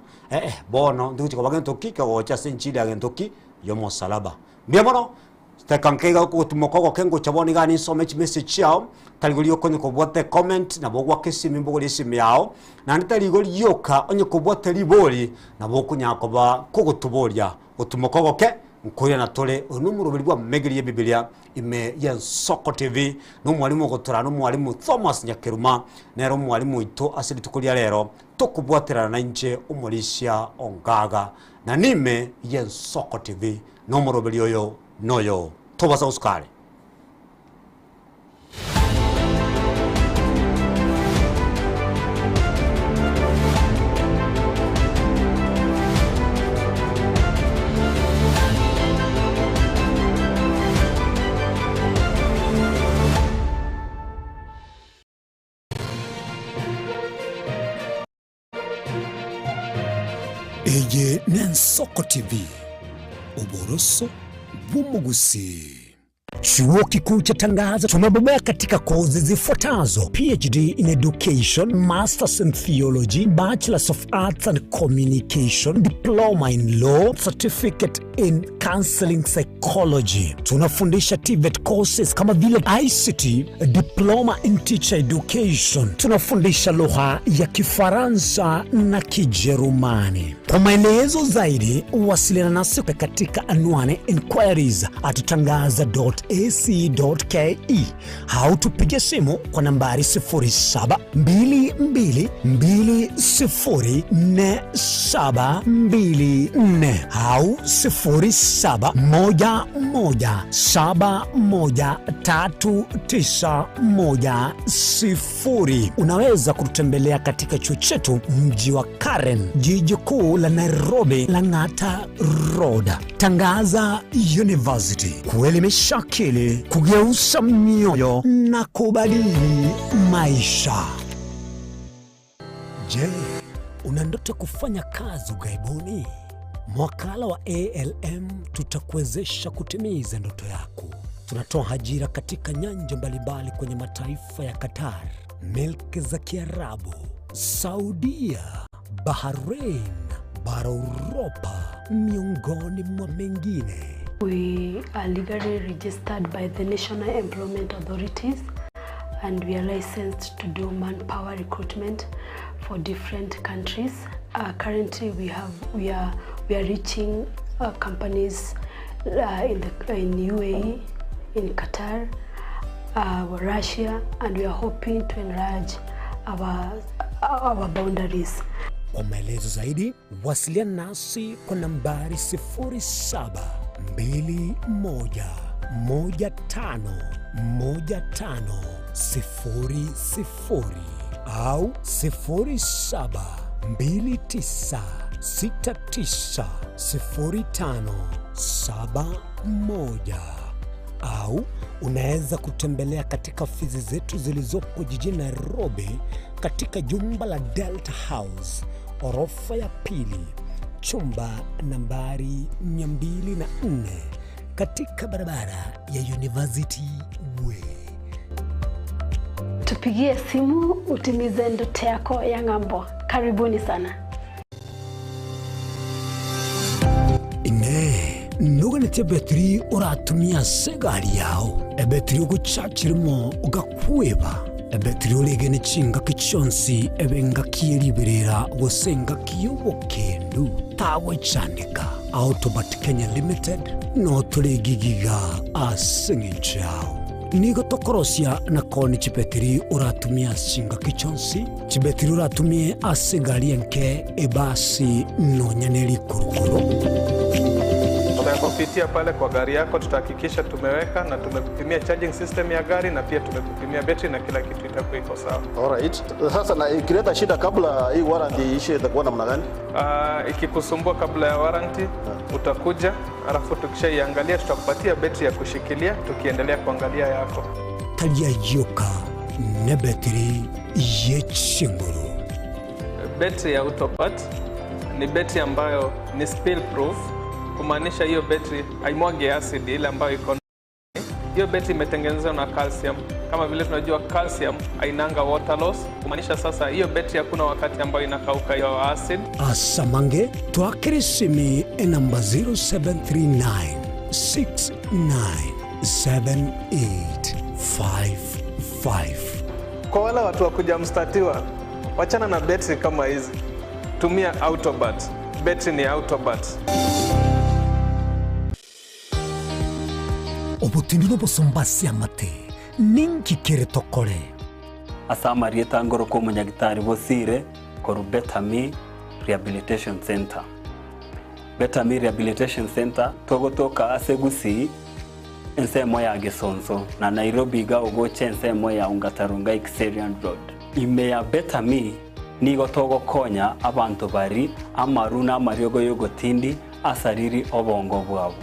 bono ndikuchikoba gento kikegocha senchili agentoki yomo salaba mbiamono tekankega kutumokoko kengo chaboni gani some message yao taligoli okonye kobwate comment na bogwa kesimi mbogoli isimi yao na ntaligoli yoka onye kobwate liboli na bokunyakoba kogotubolia utumokoko ke nkoya na tole onumuro bilibwa megeri ya Biblia ime ya Soko TV no mwalimu gotora no mwalimu Thomas Nyakeruma nero mwalimu ito asili tukulia lero tokubwatera na nje umulishia ongaga na nime ya Soko TV no mworo bilioyo noyo tobasa uskare Eye Soko TV uboroso bumugusi. Chuo Kikuu cha Tangaza tumebobea katika kozi zifuatazo: PhD in Education, Masters in Theology, Bachelors of Arts and Communication, Diploma in Law, Certificate in Counseling Psychology. Tunafundisha TVET courses kama vile ICT, Diploma in Teacher Education. Tunafundisha lugha ya Kifaransa na Kijerumani. Kwa maelezo zaidi, wasiliana nasi katika anwani inquiries@tangaza.ac.ke au tupige simu kwa nambari 0722204724 au 0711713910. Unaweza kutembelea katika chuo chetu mji wa Karen, jiji kuu la Nairobi, Lang'ata Road. Tangaza University, kuelimisha akili, kugeuza mioyo na kubadili maisha. Je, una ndoto kufanya kazi ughaibuni? Mwakala wa ALM tutakuwezesha kutimiza ndoto yako. Tunatoa ajira katika nyanja mbalimbali kwenye mataifa ya Qatar, Milki za Kiarabu, Saudia, Bahrain, bara Europa, miongoni mwa mengine. We are legally registered by the National Employment Authorities and we are licensed to do manpower recruitment for different countries. Currently we are reaching companies in UAE, in Qatar, Russia, and we are hoping to enlarge our boundaries. Kwa maelezo zaidi, wasiliana nasi kwa nambari 0721511500 au 0729690571 au unaweza kutembelea katika ofisi zetu zilizopo jijini Nairobi katika jumba la Delta House, orofa ya pili, chumba nambari 204, katika barabara ya University Way. Tupigie simu utimize ndoto yako ya ng'ambo. Karibuni sana. Nuganite betri uratumia segari yao. Ebetri uguchachirimo ugakweba. Ebetri ulegene chinga kichonsi ebenga kieliberera gusenga kiyobokendu. Tawe chanika. Autobat Kenya Limited no tulegigiga asengichao. Nigo tokorosia na koni chibetri uratumia chinga kichonsi. Chibetri uratumia asegari enke ebasi no nyaneli kurukuro. Kupitia pale kwa gari yako tutahakikisha tumeweka na tumekupimia charging system ya gari na pia tumekupimia battery na kila kitu itakuwa iko sawa. Alright. Sasa na ikileta shida kabla hii warranty ishe itakuwa namna gani? Ikikusumbua kabla ya warranty utakuja, alafu tukishaiangalia tutakupatia battery ya kushikilia tukiendelea kuangalia yako. Talia yoka na battery yechinguru. Battery ya Autopat ni battery ambayo ni spill proof. Kumaanisha hiyo battery haimwagi acid ile ambayo iko. Hiyo battery imetengenezwa na calcium. Kama vile tunajua calcium hainanga water loss. Kumaanisha sasa hiyo battery hakuna wakati ambayo inakauka hiyo acid. Asamange twakirisimi namba 0739697855. Kwa wale watu wa kuja mstatiwa, wachana na battery kama hizi. Tumia Autobat. Battery ni Autobat. Obutindiro bosombasi amate ninki kere tokore asamari etangoro ko munyagitari bosire koru Betami Rehabilitation Center. Betami Rehabilitation Center togotoka asegusi ensemo ya Gesonso na Nairobi ga ogoche ensemo ya Ungatarunga Xerian Road. Ime ya Betami nigo togo konya abantu bari amaruna amariogo yogotindi asariri obongo bwabo.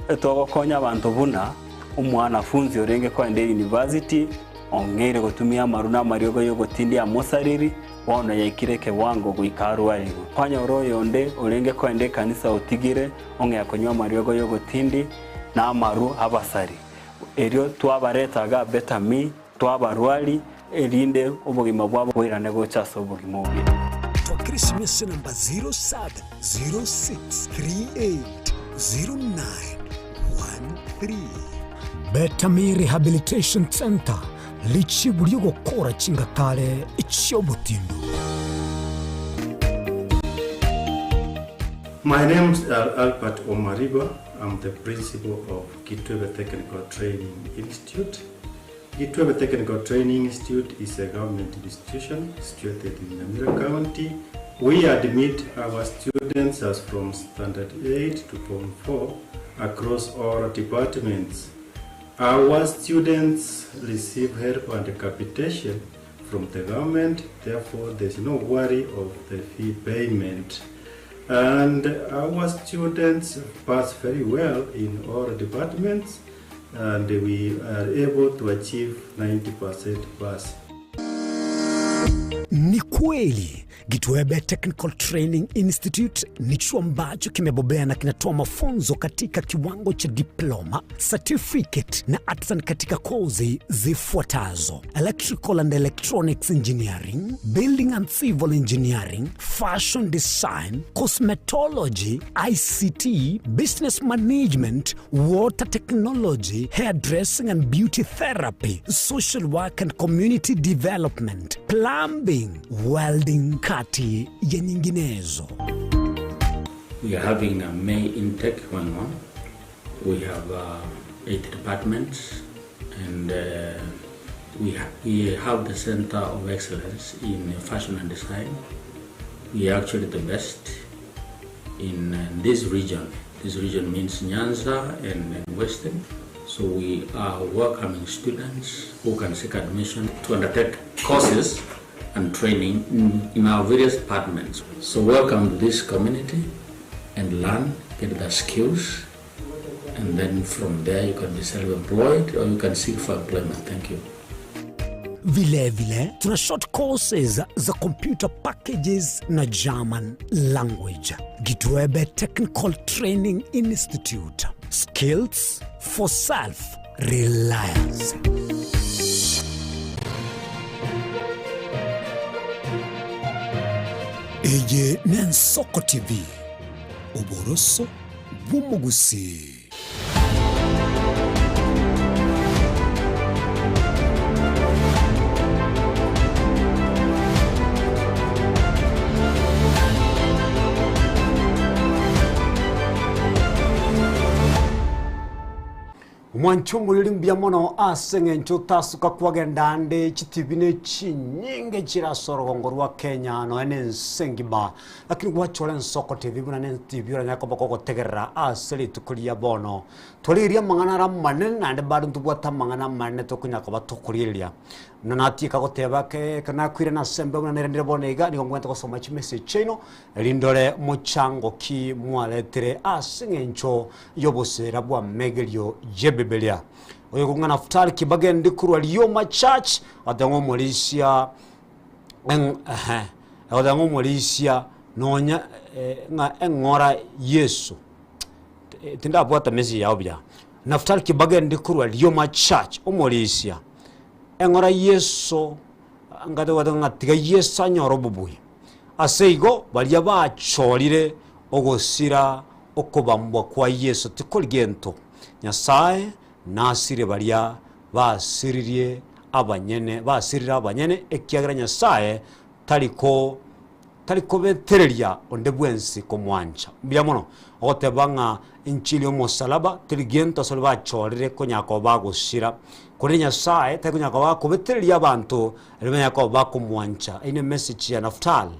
Etogo konya abantu buna umwana funzi orenge kwa ende university ongere gutumia maruna mariogo yogotindi amosariri wana yakireke wango guikaru aligo kwanya oroyo onde orenge kwa ende kanisa otigire onge yakonywa mariogo yogotindi na amaru abasari erio twabaretaga Betami twabarwali erinde obogima bwabo bwirane gochaso obogima obi twakirisimiese namba 0706380913. Betami Rehabilitation Center lichiburi gukora chingatale ichiobutindu. My name is Albert Omariba. I'm the principal of Kitwebe Technical Training Institute. Kitwebe Technical Training Institute is a government institution situated in Nyamira County. We admit our students as from Standard 8 to Form 4 across all departments. Our students receive help and capitation from the government, therefore there's no worry of the fee payment. And our students pass very well in all departments, and we are able to achieve 90% pass. Ni kweli Kitwebe Technical Training Institute ni chuo ambacho kimebobea na kinatoa mafunzo katika kiwango cha diploma, certificate na artisan katika kozi zifuatazo: Electrical and Electronics Engineering, Building and Civil Engineering, Fashion Design, Cosmetology, ICT, Business Management, Water Technology, Hairdressing and Beauty Therapy, Social Work and Community Development, Plumbing, Welding, kati ya nyinginezo. We are having a May intake 1-1. We have 8 departments, and we have the Center of Excellence in Fashion and Design. We are actually the best in this region. This region means Nyanza and Western. So we are welcoming students who can seek admission to undertake courses and training in our various departments. So welcome to this community and learn, get the skills, and then from there you can be self-employed or you can seek for employment. Thank you. Vile tuna short courses za computer packages na German language. Kitwebe Technical Training Institute. Skills for self-reliance. Eye Nensoko TV, Oboroso Bumugusi. Mwanchumulili mbiamono asenge nchuta suka kuwagendande chitibine chinyinge chira sorogongo wa Kenya no ene nsengima lakini wachole Nsoko TV buna ne TV ura nyako bako tegerera aseli tukulia bono toliria mangana ramane nande badu ntubwata mangana mane tokunyako batukuliria nanatika goteba ke kana kwire na sembe buna nerendire bonega ni ngwenta ko soma chi message chino lindole muchango ki mwaletere asenge ncho yobosera bwa megelio yebebelia oyo kungana futali kibagendi kurwa Lioma Church adango Malaysia adango Malaysia nonya nga engora Yesu tinda bwata mezi ya obya naftali kibagendi kurwa Lioma Church o Malaysia engora Yesu ngado wadanga tiga Yesu anyorobubuye aseigo baliya bacholire ogosira okobambwa kwa Yesu tikoligento Nyasaye nasire baliya basiririe abanyene ekiagira Nyasaye taliko betereria onde bwensi komwancha byamono otebanga inchili omosalaba tiligento solba cholire konyako bagusira kuri Nyasaye takunyako bakubetereria abantu elmenyako bakumwancha ine message ya Naftali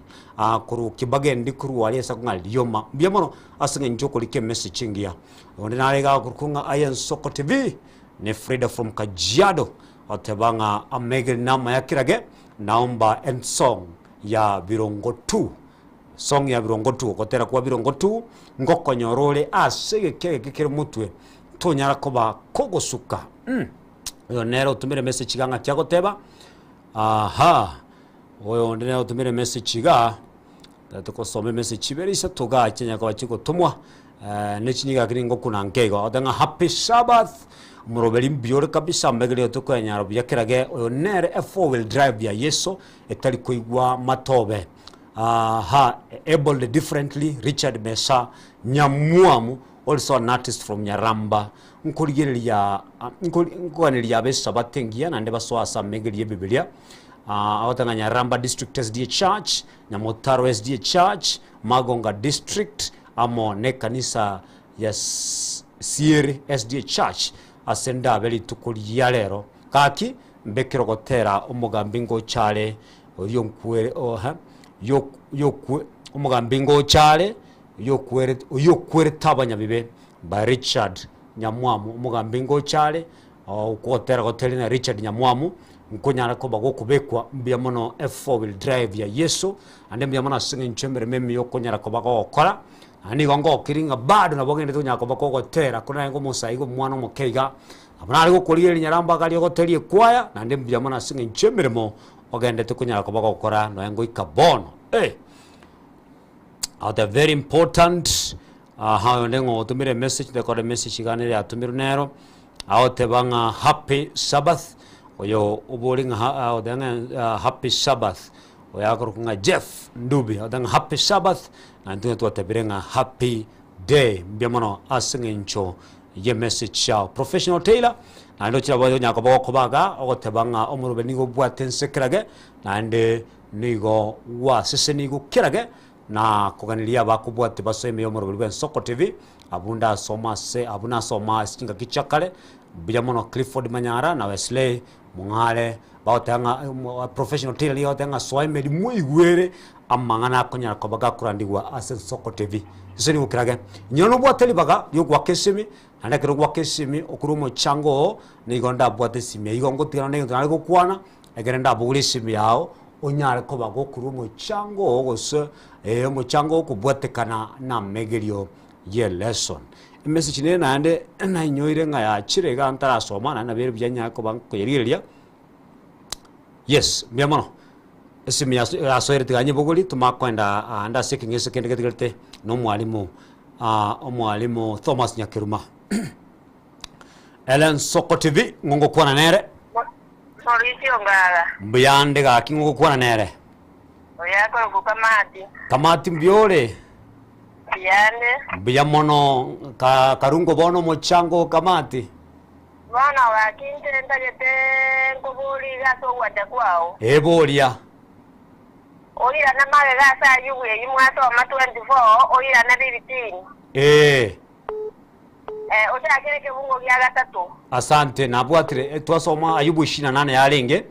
kuru kibagendi kuru waliesa kunga Lioma byamono asinge njoko like message ngia onde nalega kurukunga Nsoko TV ne Frida from Kajiado otebanga amege nama ya kirage naomba en song ya Birongo 2 kotera kwa Birongo 2 ngoko nyorole asege kekere mutwe tonyara koba kogosuka yo nero tumire message ganga kyagoteba oyo ndene tumire message ga tuko some message berisa toga kenya kwa chiko tumwa nechinyiga kiringo kuna nkego odanga happy Sabbath murobeli mbiore kabisa mbegele tuko nyaro byakirage oyo nere F4 wheel drive ya Yesu etali kuigwa matobe able differently Richard Mesa Nyamuamu also an artist from Nyaramba nkoligelia nkoligelia besa batengia nande baswasa megeli Biblia awatanga Nyaramba District SDA Church Nyamotaro SDA Church Magonga District amo ne kanisa ya Sieri SDA Church asenda beli tukulia lero kaki mbekero gotera umugambingo chale oyo nkwere umugambingo chale yo kwere tabanya bibe by Richard Nyamwamu umugambingo chale ukotera gotelina Richard Nyamwamu nkonyana ko bagokubekwa mbiamono F4 wheel drive ya Yesu ande mbiamono singe nchembere memi yokonyara ko bagokora ani gongo kiringa bado na bogende to nyako bakogotera kuna ngo musaigo mwana mukeiga abana go koliyeli Nyaramba kali goterie kwaya na ndem byamana singe nchemeremo ogende to kunyara ko bagokora no ngo ikabono are very important how ndengo tumire message de ko message ganere atumiro nero aote banga happy Sabbath oyo ubolinga odanga happy Sabbath oyakoro kunga Jeff Ndubi odanga happy Sabbath na ndio tuatabirenga happy day mbiamono asinge ncho ye message chao professional tailor na ndio chirabo nyako bako baga ogotebanga omurube nigo bwatensekrage na nde nigo wa sese nigo kirage na koganilia bakubwate baseme omurube Nsoko TV abunda soma se abuna soma singa kichakale mbiamono Clifford Manyara na Wesley Mungale baotanga professional tailor yotanga soime di muigwere amangana konya ko baga kurandiwa Nsoko TV sese ni ukirage nyono bwateli baga yo gwakesimi anakero gwakesimi okurumo chango ni gonda bwate simi igongo tirane ngalo kwana egerenda buguli simi yao onyare ko bago kurumo chango ogose mo chango kubwatekana na megelio ye lesson message ne nande na nyoire nga ya chirega ntara soma na beru byanya ko banko yeriria yes miamono esimi ya soere tiganye buguli tumakwenda anda sekinge sekende ketigete no mwalimu omwalimu Thomas Nyakiruma Ellen Soko TV ngongo kuona nere. Mauricio Ngara. Mbiyande ga kingo kuona nere. Oyako ku Kamati. Kamati mbiore. Biyande. Biyamono karungo bono mochango Kamati. Bona wakinte ndagete ngubuli gaso wate kwao. Ebolia. Oira na mage gasa yuwe yimwato ma 24 oira na 15. Ocha kile kibungo gya gatatu. Asante nabwatire twasoma Ayubu 28 yarenge.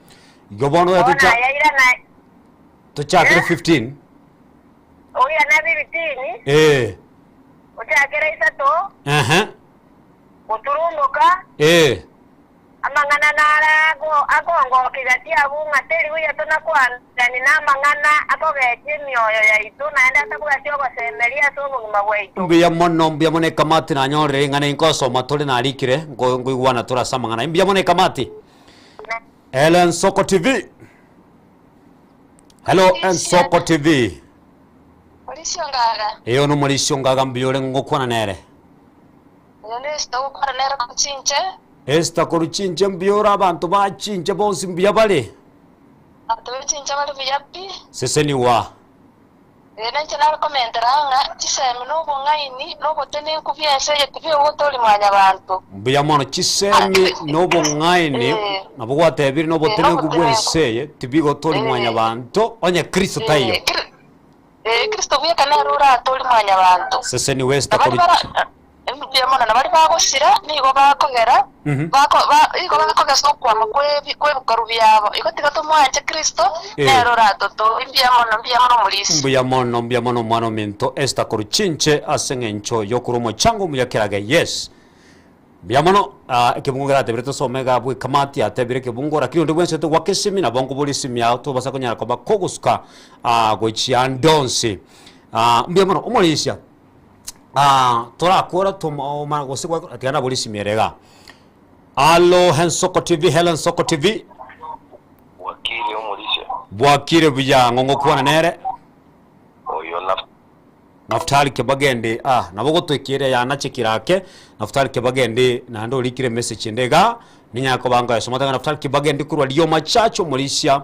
Gobono ya tucha. Ona yaira na tucha kile 15. Oira na 15. Ocha kile isato. Uturunduka. Amangana nara agongo kigati abunga teri uya tona kwanda ni namangana akogeje myoyo ya itu naenda takugati ogosemeria sobo ngabwaitu. Mbia mone Kamati na nyore ngane inkoso matole na alikire ngoigwana tora samangana mbia mone Kamati. Ellen Soko TV. Hello Ellen Soko TV. Mauricio Ngara. Eyo no Mauricio Ngara mbiore ngokwana nere. Esta ukora nera kuchinche. Esta kuchinche mbiora abantu bachinche bonsi mbia bale. Abantu bachinche bale biyapi. Seseni wa. Ena chana komentera nga chisemi no bongaini no botene kubyese yetibe wotori mwanya bantu. Mbia mono chisemi no bongaini nabwo tebiri no botene kubwese tibigo tori mwanya bantu onye Kristo tayo. Kristo bya kana rura tori mwanya bantu. Seseni westa kuchinche. Mbiyamona nabali bagosira nigo bakogera iko bakogesa okwama kwe bukaru byabo iko tigato mwanje Kristo nero rato to mbiyamona mulisi mbiyamona mwana mento esta kuruchinche asengencho yokurumo chango muyakerage yes mbiyamona ekebungura tebreto somega bwe Kamati atebire kebungura kino ndwense to wakesimi na bongo bulisi ya to basa kunyara kwa koguska gochiandonsi mbiyamona omulisia torakora tuma gosigwa atiana polisi merega. Allo Hensoko TV, Helen Soko TV. Wakili omulisia. Bwakire buya ngongo kuona nere. Oyo Naftali Kebagende nabogo twekire ya nachekirake Naftali Kebagende na ndo likire message ndega ninya ko banga somata Naftali Kebagende kurwa liyo machacho omulisia.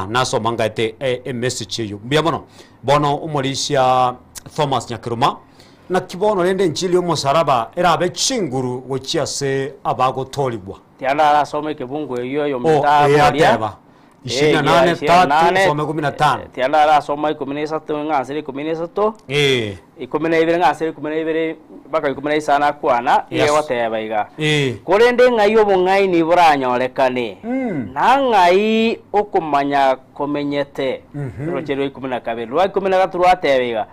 Naso mangate message yo. Mbiyamano bono omulisia Thomas Nyakiruma na kibono lende njili omusaraba erabe chinguru gochiase abago tolibwa tiana arasome kebungu iyo yo mutabaria 28 some 15 tiana arasoma 13 ngasiri 13 12 ngasiri 12 baka 15 kwana iyo watebaiga kurende ngayo bungai ni buranyorekane na ngai okumanya komenyete rojero 12 rwa 13 rwatebaiga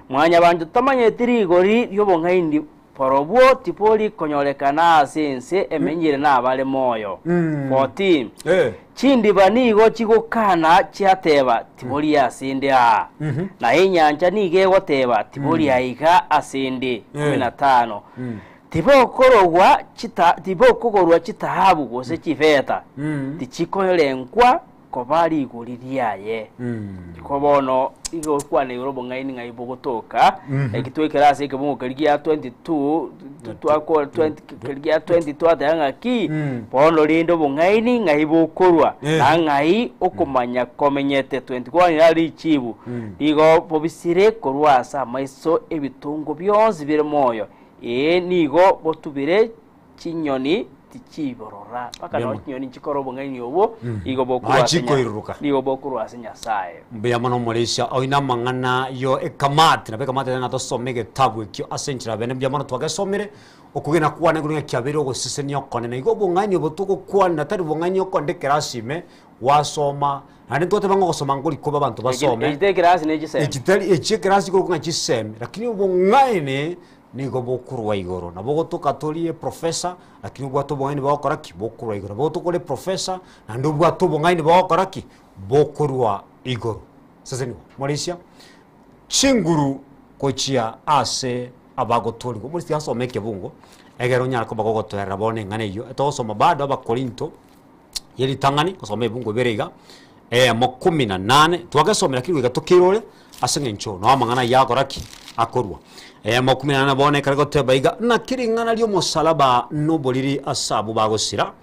mwanya bantu tamanyetiri igori yo bungai ni porobwo tipoli konyorekana asense emenyire na abale moyo 14 chindi banigo chigokana chiateba tiboli asinde na inyanja nige goteba tiboli aiga asinde 15 tibokorogwa tibokogorwa chitahabu gose chiveta tichikolenkwa kobali iguririe kobono igo kwana irobo ngaini ngai bogotoka ekitwekera ase kebungo kaligia 22 twako 20 kaligia 22 atanga ki bono lindo bongaini ngai bokorwa na ngai okumanya komenyete 21 yali chibu igo bobisire korwa asa maiso ebitungo byonzi bire moyo nigo botubire chinyoni tichiborora paka no nyoni chikorobo ngaini obo igo bokurwa achikoiruka nigo bokurwa asinya sae mbiyamano Malaysia oina mangana yo Kamati na Kamati na to somege tabu kyo asenchira bene mbiyamano twagasomere okugena kuwana nguringa kyabero gosiseni okone na igo bongaini obotuko kwana tari bongaini okonde kerasime wasoma ane tote bango gosoma ngoli ko babantu basome ejite kerasi ne giseme ejite kerasi ko kunga giseme lakini bongaini nigo bokurwa igoro na bogo tukatolie professor lakini bwato bongaini bakora ki bokurwa igoro bogo tukole professor na ndo bwato bongaini bakora ki bokurwa igoro sasa ni Malaysia chinguru kochia ase abago toligo muri asomeke bungo egero nyara ko bago toera bone ngane yo to soma bado aba Korinto yeli tangani ko some bungo berega 18 twagasomera kirwe gatokirore asenge ncho no amangana yakoraki akorwa 18 boneka goteba iga na kiringana lyo musalaba noboliri asabu bagosira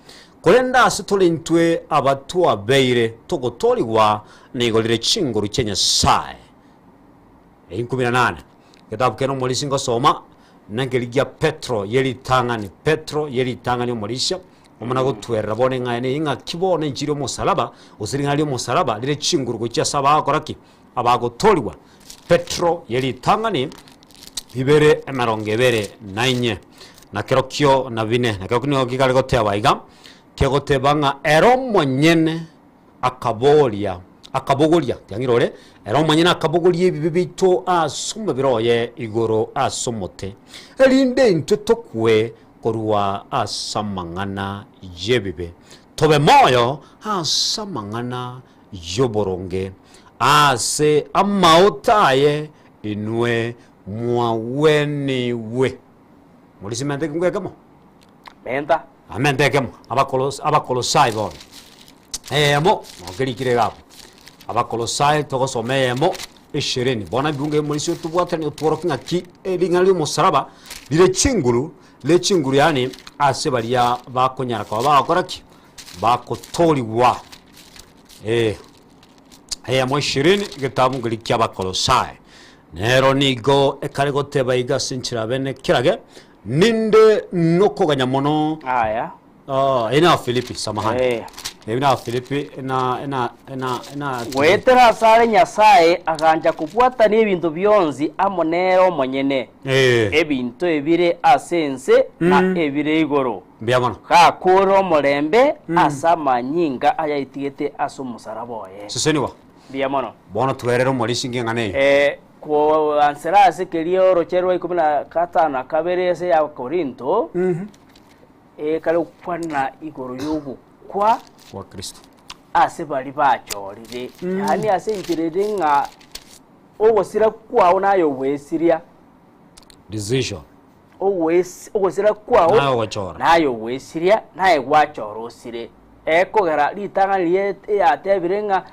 kolenda asitole ntwe abatwa beire togotoliwa nigolire chinguru Kenya sai 18 kitabu keno mulisi ngosoma nangeligia Petro yeli tangani mulisha omana gotwerera bone ngane inga kibone njiro musalaba usiringa lyo musalaba lire chinguru kya saba akoraki abagotoliwa Petro yeli tangani ibere emarongevere nainye na kerokyo na vine na kerokyo kikale gotea baiga kegotebanga eromo nyene akabogolia tyangirore eromo nyene akabogolia bibito asumba biroye igoro asomote elinde into tokwe korwa asamangana yebibe tobe moyo asamangana yoboronge ase amaotaye inwe mwaweniwe mulisi mente kungwekamo menta amentekemo abakolosai bon mo ogerikire gapo abakolosai togosomeyemo 20 bona bunge mulisi tubwatani utworokinga ki elingali musaraba bire chinguru le chinguru yani ase balia bakonyara kwa bakoraki bakotoliwa mo 20 gitabu ngirikia abakolosai nero nigo ekare goteba iga sinchira bene kirage ninde nokoganya mono aya ina Filipi samahani ina Filipi ina wetera sare nyasaye aganja kubwata n'ibintu byonzi amonero monyene ebintu ebire asense na ebire igoro byabona ka koro molembe asama nyinga ayayitigete asumussaraboye seseniwa byamona bona twerero muri singengane ko anserase kelio rochero 15 kaberese ya Korinto kale ukwana igoro yubu kwa Kristo ase bali bachorire yani ase intirede nga ogosira kwawo nayo wesiria decision ogosira kwawo nayo wesiria naye gwachorosire ekogera litanga liye yatebire nga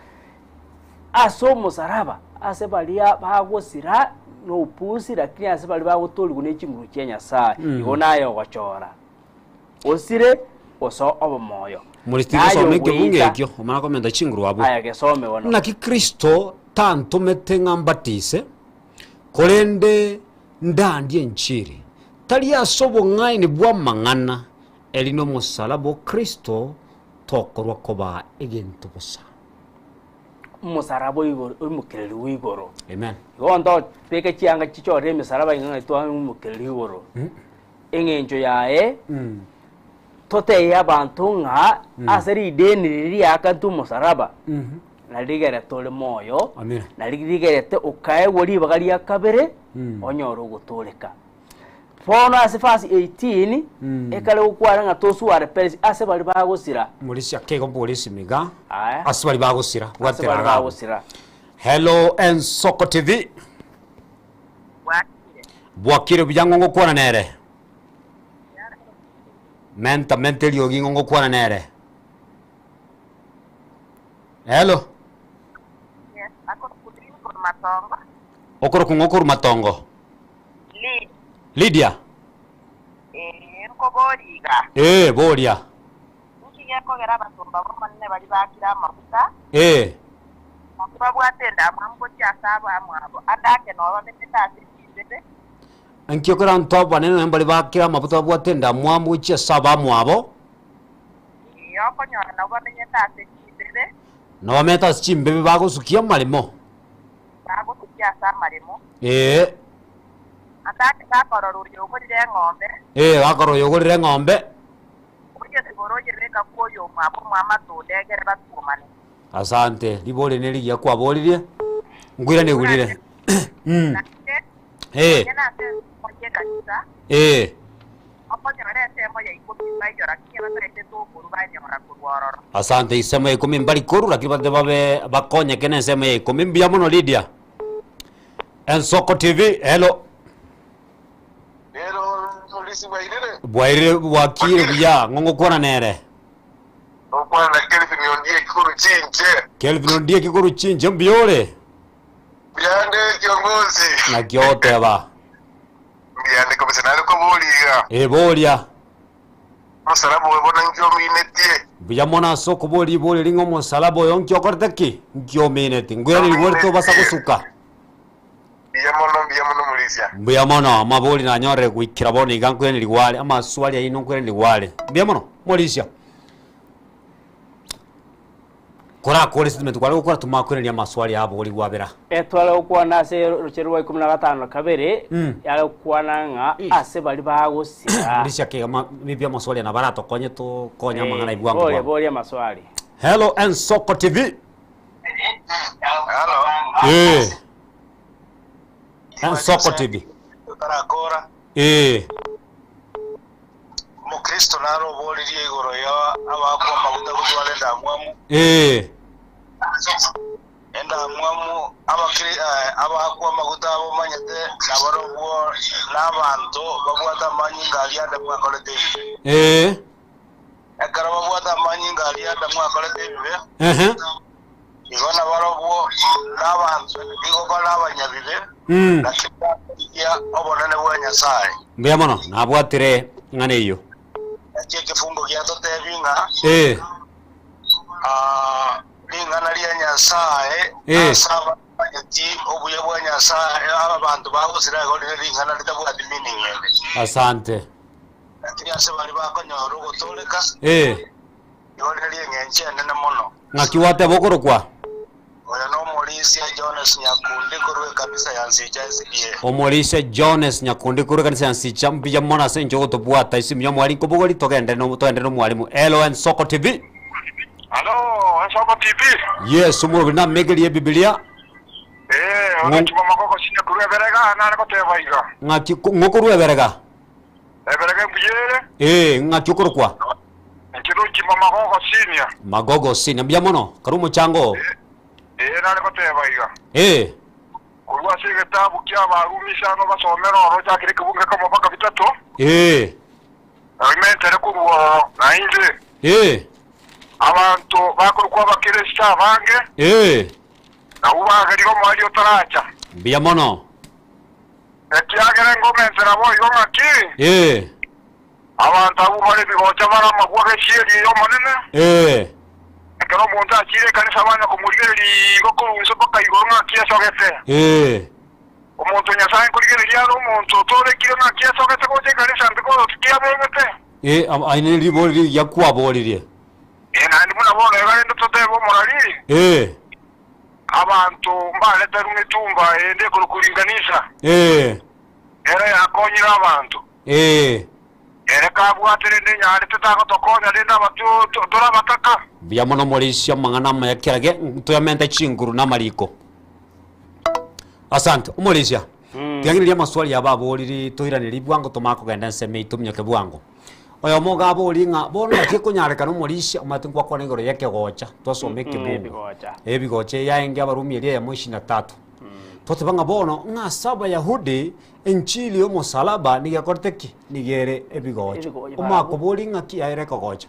asomusaraba ase balia bagosira no pusi lakini ase bali bagotoligu n'ekinguru kya Nyasaye igo nayo gwachora osire oso obomoyo muri tisome kebungekyo omana komenda chinguru abo aya gesome wono na ki Kristo tanto metenga mbatise kolende ndandie nchiri tali asobo ngai ni bwa mangana elino musalabo Kristo tokorwa koba egento bosa musarabo igoro umukireri wigoro amen gondo peke chianga chichore musaraba inganga twa umukireri wigoro engenjo yae tote ya bantu nga aseri deni riri akantu musaraba naligere tole moyo naligere te ukae wori bagali akabere onyoro gutoleka fono asifasi 18 ekale ukwara nga tosu arepesi ase bali bagosira mulisi akego polisi miga aya ase bali bagosira watera bagosira hello and Soko TV bwakire byangongo kwana nere mente lyogi ngongo kwana nere hello yes akoro kudini matongo okoro kungokoro matongo Lydia nko boriga boria nkiye kogera basumba bomanne bali bakira amafuta makuba bwatenda amambo kyasaba amwabo adake no bametase kizebe Ankyo kora ntoba nene mbali bakira amafuta bwatenda amwambo kyasaba amwabo yoko nyona no bamenyetase kizebe no bametase chimbebe bagosukia malimo bagosukia sa malimo atake kakororuri ugurire ng'ombe wakoro ugurire ng'ombe uje sigoroje reka koyo mwabo mwamatudegere batumane asante libole neli ya kwa bolirie ngwira ne gurire asante isema ikumi mbali koru lakini bade babe bakonye kene sema ikumi mbia mono Lydia and Soko TV hello bwaire wakire bya ngongo kona nere okwana kelfi miondie kuru Chinje. Kelvin Ondie Kikuru Chinje mbiole. Biande kiongozi. Na kyote ba. Biande komisionari ko boliga. Bolia. Musalabo webona nkyo minete. Biyamona soko boli lingo musalabo yonkyo korteki. Nkyo minete. Nguyani liwerto basa kusuka. Biyamono mulisia. Biyamono maboli na nyore kuikira boni gankweni liwale ama swali ya ino kweni liwale. Biyamono mulisia. Kora kore statement kwa gukora tumakweni ya maswali yabo uri gwabera. Etwala ukwana se rucheru wa 15 kabere yale ukwana nga ase bali bagusira. Lisha ke bibya maswali na barato konye to konya mangana ibwangu. Bole maswali. Hello and Soko TV. Hello. And Soko TV. Tarakora. Mukristo naro boli igoro ya abakwa mabuta kutwale ndamwamu. Enda mwamu abakiri abakwa mabuta abo manyete nabarobwo nabantu babwata manyinga alianda mwakolete. Ekara babwata manyinga alianda mwakolete bibe. Igona barobwo nabantu igo bala abanyabibe. Nakya obonane bwanya sai. Mbeyamono nabwatire ngane iyo. Kifungo kya totebinga lingana lya nyasaye asaba ati obuye bwa nyasaye abantu bagusira ko lingana litabwa meaning yende. Asante. Ati ase bali bakonyoro gotoleka yone lya ngenche nene mono ngakiwate bokoro kwa oya no Morisia Jones Nyakundi kurwe kabisa yansicha SDA. Omorisia Jones Nyakundi kurwe kanisa yansicha mbija mona senjo gotobwata isimu ya mwali kobogoli togende no mwalimu. Hello and Soko TV. Hello and Soko TV. Yes, umuri na megeli ya Biblia. Onachuma makoko sinya kurwe berega na ko tebaiga. Ngaki ngokurwe berega. Berega mbiyere. Ngaki ukuru kwa. Nkiruki mama makoko sinya. Magogo sinya mbija mono karumu chango. Nani ko tebaiga. Kurwa sige tabu kya barumisha no basomero roja kire kubunga kama baka bitatu. Alimentere kurwa na inje. Abantu bakurwa bakiresta bange. Na ubaga riko mwali otaracha. Mbija mono. Ekyagere ngomentera bo yomaki. Abantu abo bali bigocha bara magwa geshiri yo manene. Kero monta chire kanisa bana kumurigeri goko usoboka igorwa kiaso gete. Omuntu nyasaye kurigeri yaro omuntu tore kire na kiaso gete ko je kanisa ndiko tikia bete. Aine libori yakwa bolirie. Na ndi muna bona ega ndo tote bo morali. Abantu mbale tarume tumba ende kuringanisha. Era yakonyira abantu. Ereka bwatere ndenya ari tutaka tokonya ndenda batu dora bataka. Biyamono Morisia mangana mayakirage tuyamenda chinguru na mariko. Asante Morisia. Tiangiriria maswali ya babo liri toiraniri bwango tomako genda nseme itumnyoke bwango. Oyo mogabo olinga bona kikunyareka no Morisia matingwa kwa ngoro yake gocha twasome kibungo. Bigoche yaenge abarumi elia ya 23. Totebanga bono nga saba Yahudi enchili yo musalaba nigakorteki nigere ebigocha. Omako bolinga kiaireka gocha.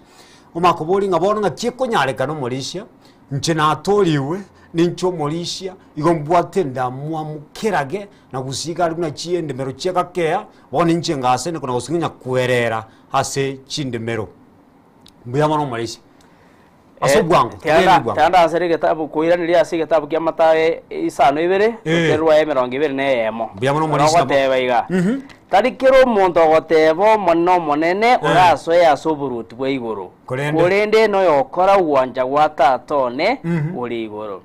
Omako bolinga bono nga kikunyareka no Morisia nchena atoriwe nincho Morisia igombwate ndamwa mukirage na gusiga ari na chiende mero cheka kea bono nche ngase ne kuna gusinya kuerera hase chindemero. Mbuyama no Morisia. Aso bwangu. Tanda asere getabu kuiraniria ase getabu kya matae isano ibere terwa emerongo ibere ne emo. Mbuyama no Morisia. Gotebaiga. Tarikiro muntu gotebo mono monene uraso ya soburuti bwa igoro. Kurende no yokora uwanja gwa tatone uri igoro.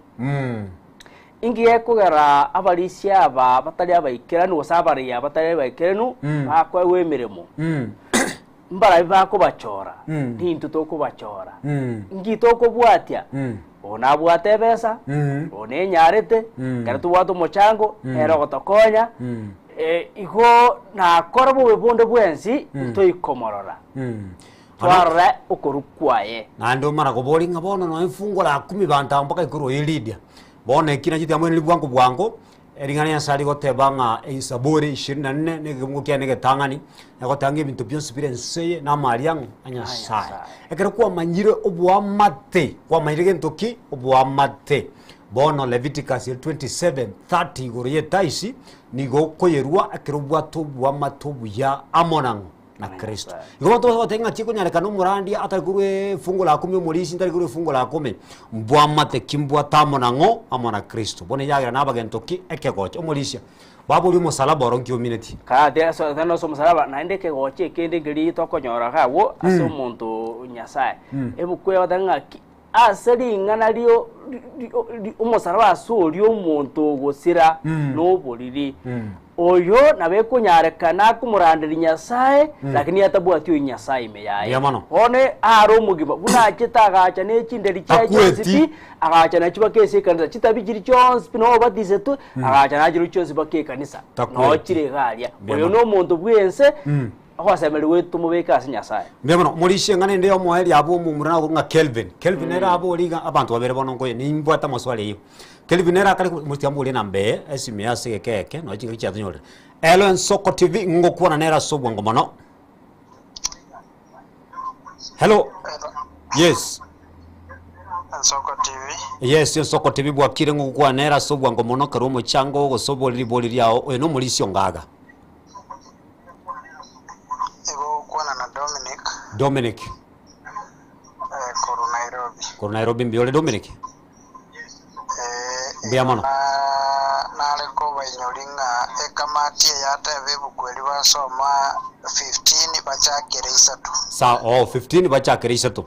Ingiye kugera abalisia aba batali abaikiranu osabari ya batali abaikiranu akwa wemiremo. Mbara bako bachora ntintu toko bachora ngito ko bwatia ona bwate besa one nyarete karatu watu mochango ero gotokonya igo na korabo webondo bwensi to ikomorora twara ukorukwaye nando mara ko bolinga bono no ifungura 10 banta mpaka ikuru ilidia bona ikina jiti amwe libwango bwango eringana ya sari gotebanga isaburi 24 negimungu kya negetangani yagotange bintu byose birenseye na mariang anya sai ekero kwa manyire obwamate kwa manyire gentoki obwamate bono Leviticus 27:30 goriye taisi nigo koyerwa ekero bwato bwamatobu ya amonango na Kristo. Iko to watenga chiko nyareka no murandi atakuru fungu la 10 mulisi ntarikuru fungu la 10 mbwamate kimbwa tamonango amona Kristo. Bone yagira nabagentoki ekegocho mulisia. Babo uri musalaba oronki omineti. Ka de so thano so musalaba naende kegoche kende ngiri to konyora kawo aso muntu nyasaye. Ebukwe watanga aseri ngana lio umusalaba asuri omuntu gosira no boliri. Oyo nabe kunyarekana kumurandira nyasaye lakini atabwatio nyasaye meyaye one aro mugima buna kitagacha n'ekinderi cy'agenzi agacha na kiba kese kanisa kitabigiri cyonse no badize tu agacha na giru cyose bakekanisa no kiregalia oyo no muntu bwense akwasembere wetu mubeka nyasaye mbemano muri shengane ndeyo moheri abo mu murana nga Kelvin era abo liga abantu babere bono ngo ni mbwata maswali yo Kelvin era kali mutiambule nambe esimya segekeke no kinga cyazonyore Elo Soko TV ngokwana nera sobwa ngomono. Hello. Yes. Soko TV. Yes, Soko TV bwakire ngokwana nera sobwa ngomono karumo chango go soboli boli yao eno muri syongaga. Na Dominic. Koro Nairobi mbiole Dominic. Biamano. Naleko banyolinga ekamati ya TV bukweli basoma 15 bachakere isatu. 15 bachakere isatu.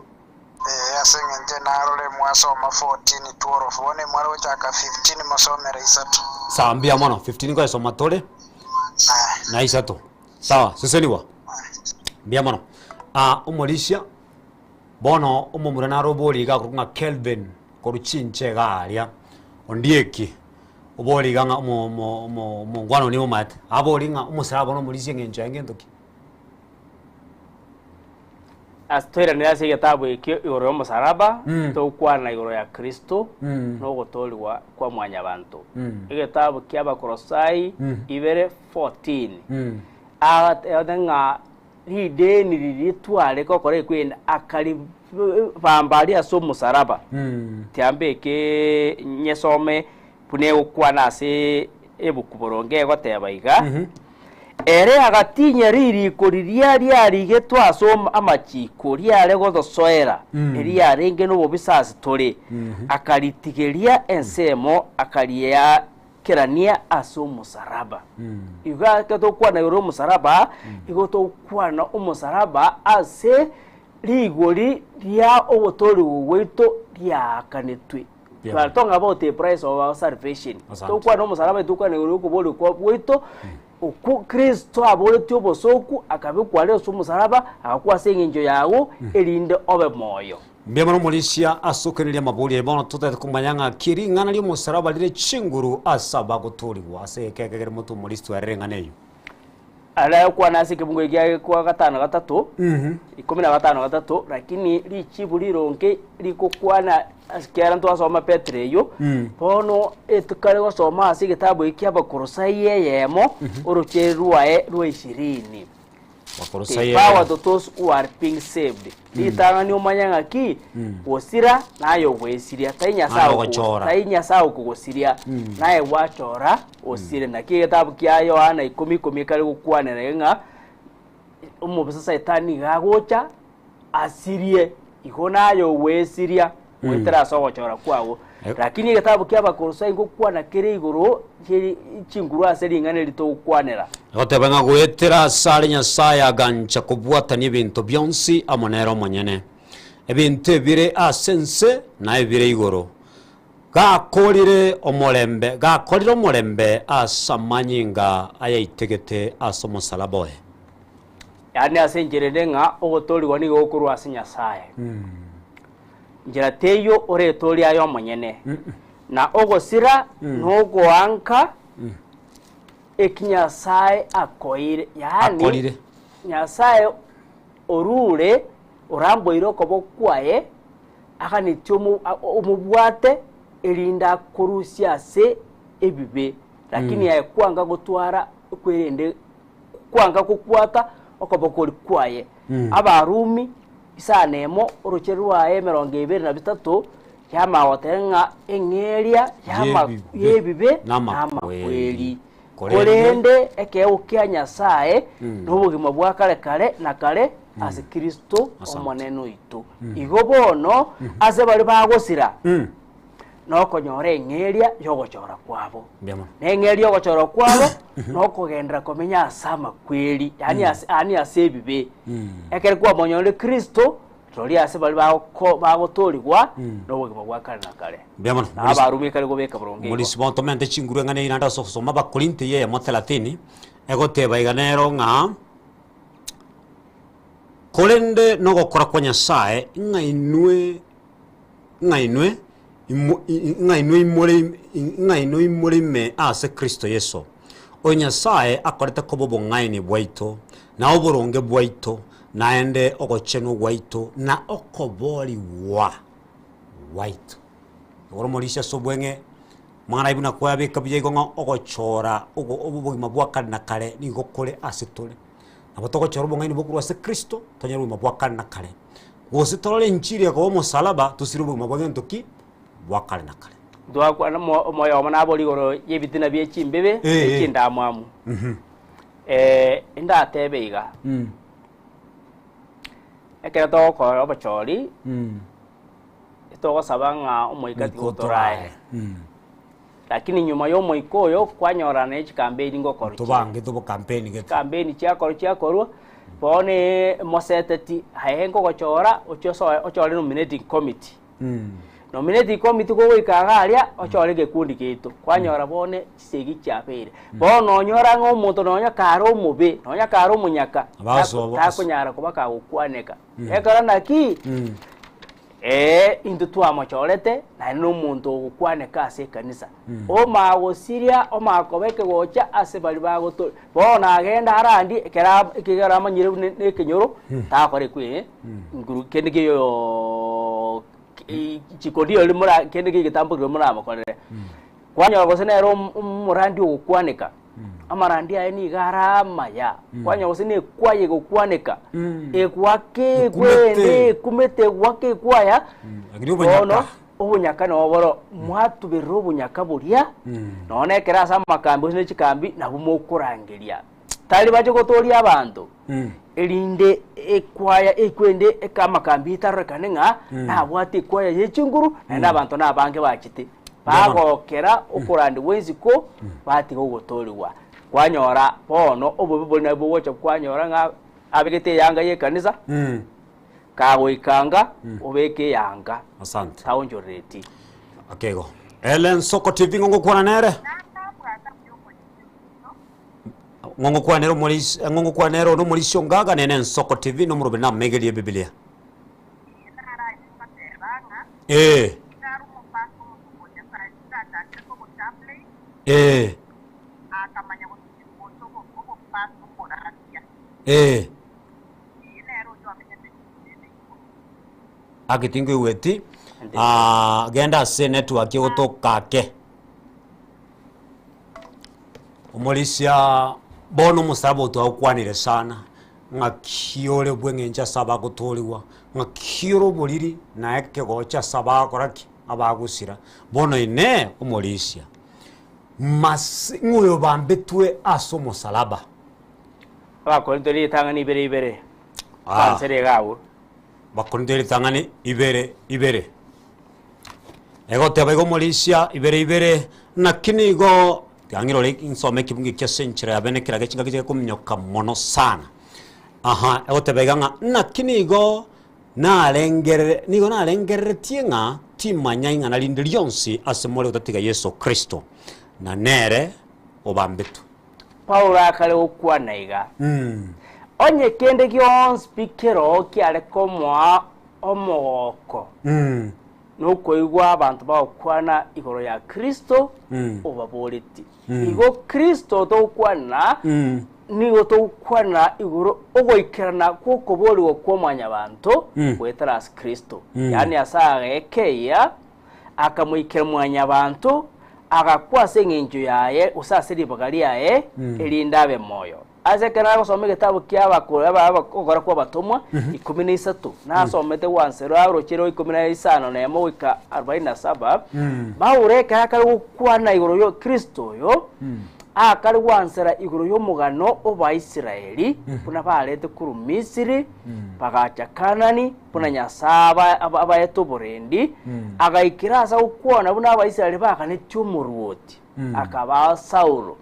Asengente narole mwasoma 14 tuoro fone mwaro chaka 15 masomera isatu. Biamano 15 kwa soma tole. Na isatu. Sawa, siseniwa. Biamano. Umolisia bono umumurana roboli ga kurunga Kelvin koruchinche galia ondieki oboli ganga mo ngwano ni umat aboli nga umusaba no mulisia ngenje ngendoki Astoira ni ase gitabu ikyo igoro musaraba to kwana igoro ya Kristo no gotoliwa kwa mwanya bantu igitabu kyaba Kolosai 2:14 adenga hideni lilitwale kokore kwenda akali bambali aso musaraba tiambe ke nyesome pune ukwana ase ebukuboronge gotebaiga ere agatinya riri koriria riari getwaso amachiko riare gothosoera eria renge no bobisasi tore akalitigeria ensemo akalia kerania aso musaraba iga kato kwana yoro musaraba igoto kwana umusaraba ase rigori ria obotori weito ria kanetwe twatonga about the price of our salvation to kwana umusaraba tukwana yoro kuboli kwa weito uku Kristo aboleti obosoku akabikwale aso musaraba akakuwa sengenjo yawo elinde obe moyo Mbemano mulisia asokenelia mabuli ebono tutete kumanyanga kiri ngana li musaraba lire chinguru asaba guturiwa ase kekegere mutu mulistu arenganeyo ala kwa nasi kibungo igia kwa gatano gatatu 15 lakini lichibu lironke liko kwana askera nto asoma Petreyo pono etukare gosoma ase gitabu ikiaba Kolosai yemo urucheruae rwa 20 Wakolosai power to those who are being saved litanga ni umanyanga ki osira nayo gwesiria tainya sawo kugosiria naye wachora osire na kigetabu kya Yohana 10:10 kali gukwanera nga umubisa Satani gagocha asirie igona yo wesiria wetera sawo chora kwawo lakini gitabu kya Kolosai gukwana kiri iguru chinguru aseringane litokwanera gotebanga gwetera sare nyasaye agancha kubwata ni bintu byonsi amonero monyene ebintu bire asense na ebire igoro gakorire omorembe asamanyinga ayaitegete asomusalaboe yani asengerere nga ogotoriwa ni gokuru asinyasaye njira teyo oretori ayo monyene na ogosira nogo anka ekinyasaye akoire yani nyasaye orure orambo iroko bokwaye akanityo umubwate elinda kurusia se ebibe lakini yakwanga gutwara kwirinde kwanga kukwata okobokori kwaye abarumi isanemo urucheru wae 23 yama watenga engeria yama yebibe namakweli korende ekeukia Nyasaye n'obugima bwa kare na kare ase Kristo omoneno itu igo bono ase bari bagosira nokonyora engeria yogochora kwabo n'engeria yogochora kwabo nokugendera komenya asama kweli yani ase ebibe ekere kwa monyore Kristo tori ase bari bagotorigwa n'obugima bwa kare na kare abarumi kare gobeka buronge muri sibontomente chinguru ngane inanda soma bakorinti ye mo 30 egoteba iganero nga kolende no gokora kwa Nyasaye ngainwe imurime ase Kristo Yesu o Nyasaye akorete kobobo ngaini bwaito na oboronge bwaito naende ogocheno bwaito na okobori wa waito oromorisha sobwenge mwana ibuna kwa beka byegonga ogochora obugima bwa kare na kare nigokore asetore abatogochora obongaini bokuru ase Kristo tonyera obugima bwa kare na kare gositore nchiri ko musalaba tusiri obugima bwa ntoki bwa kare na kare ndwa na moyo omana abori goro yebitina bye chimbebe ekindamwamu indatebeiga ekera to ko obachori itogo sabanga omoikati gotorae lakini nyuma yo moikoyo kwanyorana echi campaign ngokoro tubange tubo campaign chiakorwa bone moseteti hayengo gochora ochore nominating committee nominating committee go wikaga ochore gekundi gitu kwanyora bone segi chiapere bono onyora ngomuntu nonya karo mube nonya karo munyaka takunyara kubaka gukwaneka ekara naki into twamachorete na n'omuntu gukwaneka ase kanisa o magosiria o makobeke gocha ase bali bagoto bona agenda arandi ekera amanyire nekenyoro takore kwe nguru kendike yo chikodio limura kendike gitambukire muri amakorere kwanyora gosene ro murandi gukwaneka amarandi aye ni garama ya kwanya gosene kwaye gukwaneka ekwake kwende kumete gwake kwaya ono obunyaka no boro mwatu bero obunyaka buria none kera sa makambi ne chikambi na bumokurangiria tali baje gotoria abantu elinde ekwaya ekwende ekamakambi tarekanenga na bwate kwaya yechinguru na abantu na bange bachite bagokera okurandi wenziko bati gogotoriwa kwanyora bono obubibo na buwocha kwanyora nga abigete yanga ye kanisa kago ikanga obeke yanga asante taonjoreti akego Ellen Soko TV ngongo kwa nere ngongo kwa nero no muri shongaga nene Soko TV no murobe na megeli Biblia akitingo iweti genda se network yotokake umulisia bono musabo twakwanire sana ngakiole bwengenja saba gutoliwa ngakiro buliri na eke gocha saba koraki abagusira bono ine umulisia nguyo bambetwe aso musalaba bakorintori tangani ibere kansere gawo bakorintori tangani ibere ego teba ego molisia ibere nakini go tangiro le insome kibungi kya century abene kiraga kinga kumnyoka mono sana ego teba ganga nakini go nalengere tienga timanya inga nalinde lyonsi asemole utatiga Yesu Kristo na nere obambetu Paulo akale okwanaiga onye kende kyo speakero kyale komwa omoko nuko igwa abantu bakwana igoro ya Kristo obaboleti igo Kristo to kwana nigo to kwana igoro ogoikerana kuko boliwo kwomanya abantu wetras Kristo yani asaga ekeya akamuikira mwanya abantu agakwasa eng'encho yaye usasiri bakari yaye elindabe moyo ase kana gusoma gitabu ky'abakora kwa batomwa 13 nasomete wansero arochero 15 na yamo wika 47 baureka akari kwana igoro yo Kristo yo akari wansera igoro yo mugano oba Isiraeli kuna balete kuru Misiri bagacha Kanani kuna nyasaba abayeto borendi agaikira asa ukwana buna abaisiraeli bakane cyumuruoti akaba Saulo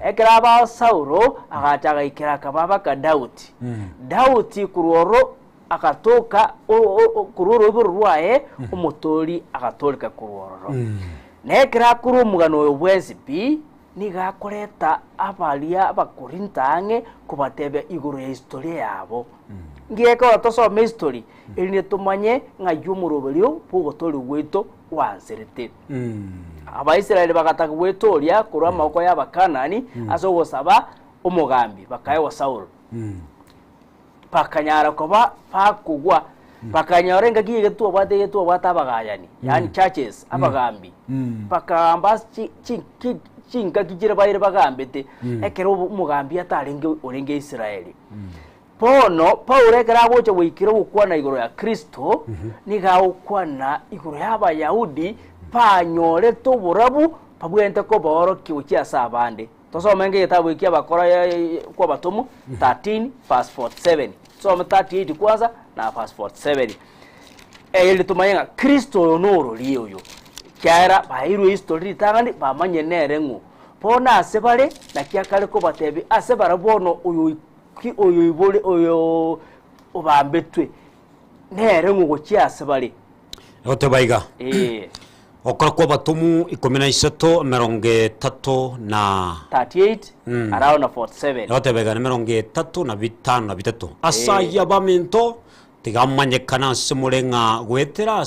ekera ba Saulo agataga ikira kababa ka Dauti kuruoro akatoka kuruoro burwaye umutori agatolika kuruoro nekera kuru mugano obwensipi nigakoreta abalia abakorintange kubatebe iguru ya historia yabo ngiyeka tosoma history ili tumanye ngayumurobelio pugotori weto wanserete abaisiraeli bagataka wetoria kurwa amaboko y'abakanani aso gusaba umugambi bakaye wa Saulo bakanyara kuba pakugwa bakanyara ngagiye getu batabagayani yani churches abagambi bakamba chinga kigira bayire bagambete ekero umugambi atarenge orenge Isiraeli pono Paulo ekera boche wikira ukwana igoro ya Kristo niga ukwana igoro y'abayahudi panyore to burabu pabwente ko boro kiukia sabande tosoma ngeke tabu kia bakora kwa batomu 13 verse 47 so 38 kwanza na verse 47 ele tumayanga Kristo noro liyo yo kyara bahiru history tangani bamanye nerengu pona asebale na kyakale ko batebi asebara bono uyu ibole uyu obambetwe nerengu go kyasebale otebaiga okora kwa batomu 13 na 38 around 47 otebega 35 na bitatu asaya bamento tigamanye kana simulenga wetera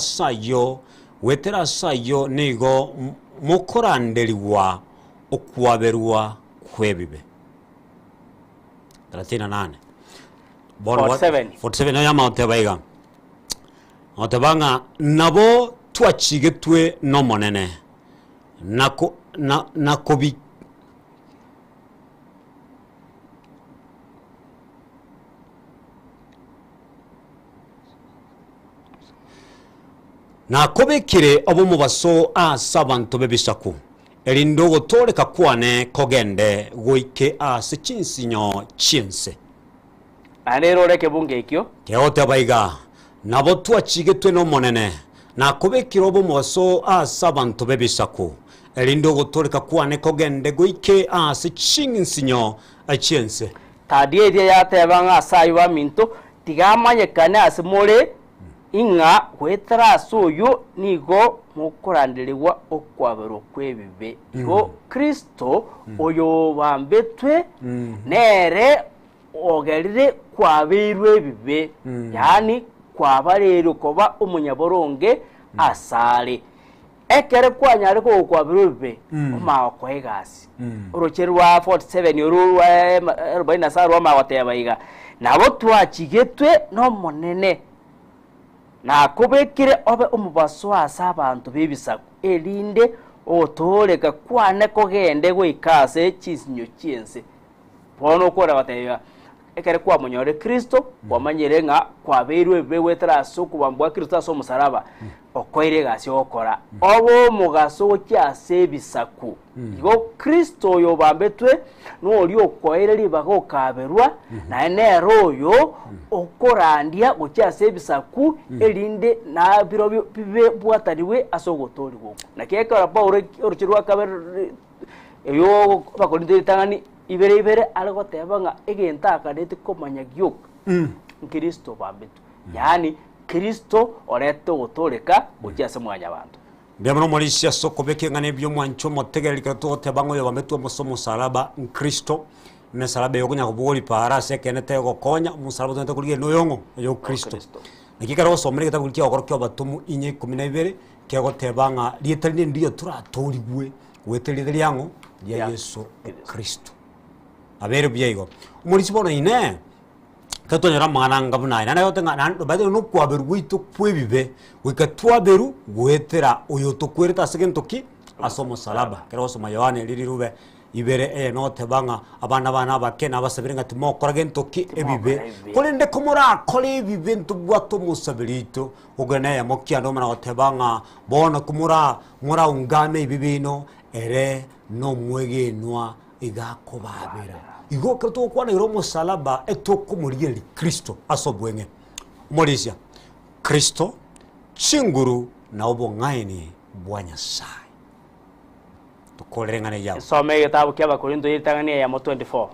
sayo nigo mukorandeliwa okwaberwa kwebibe 38 47 no yama otebaiga otebanga nabo twachigetwe no monene nakobi nakobekire abo mubaso asa abantu bebisaku elindo gotoleka kwane kogende goike ase chinsinyo chinse anero reke bunge ikyo keote baiga nabo twachigetwe no monene nakobekire abo mubaso asa abantu bebisaku elindo gotoleka kwane kogende goike ase chinsinyo chinse tadie yatebanga asaywa minto tigamanyekane ase more inga kwetara soyo nigo mukorandiriwa okwabero kwebibe go Kristo oyo bambetwe nere ogerire kwabirwe bibe yani kwabarero koba umunyaboronge asale ekere kwanyare ko kwabirwe bibe oma kwegasi urocherwa 47 yorwa 47 roma watebaiga nabo twachigetwe no monene na kubekire obe umubaso asa abantu bebisaku elinde otoleka kwane kogende gwikase chisinyo chinse bono kora bataya ekere kwa munyore Kristo wamanyire nga kwaberwe bewetera so kubambwa Kristo aso musaraba okoire gasi okora obo mugaso kyase bisaku go Kristo yo bambetwe no oli okoire libago kaberwa na nero yo okorandia gokyase bisaku elinde na biro bibe bwatariwe aso gotori go na keka Paulo orchirwa kaber yo bakorinde tangani ibere algo tebanga egenta akadete komanya gyok Kristo bambetu yani Kristo orete gutoleka ukyase mwanya abantu byamano Malaysia soko bekengane byo mwancho motegerika to tebango yo bametu musomo salaba Kristo mesalaba yokunya kubuli para sekenete gokonya musalaba tonte kulige noyongo yo Kristo nikikaro somere kitabu kyo okoro batumu inye 12 kego tebanga lietalinde ndiyo turatolibwe wetelide lyango ya Yesu Kristo abere byego muri sibona ine katonyera mwananga bunaina nayo tenga bade no kwaberu witu kwebibe wikatwaberu gwetera oyo to kwereta segentoki asomo salaba kero soma Yohane liri rube ibere note banga abana bakena basabirenga timokora gentoki ebibe kolende komora kole bibentu bwato musabirito ogana ya mokia ndo mana otebanga bona kumura mura ungame ibibino ere no mwege nwa igakobabera igoka to kwana iromo salaba etokumuriye Kristo asobwenge Morisia Kristo chinguru na obongaini bwanya sai tukolerengane yawo some gitabu ky'abakorinto yitangania ya 24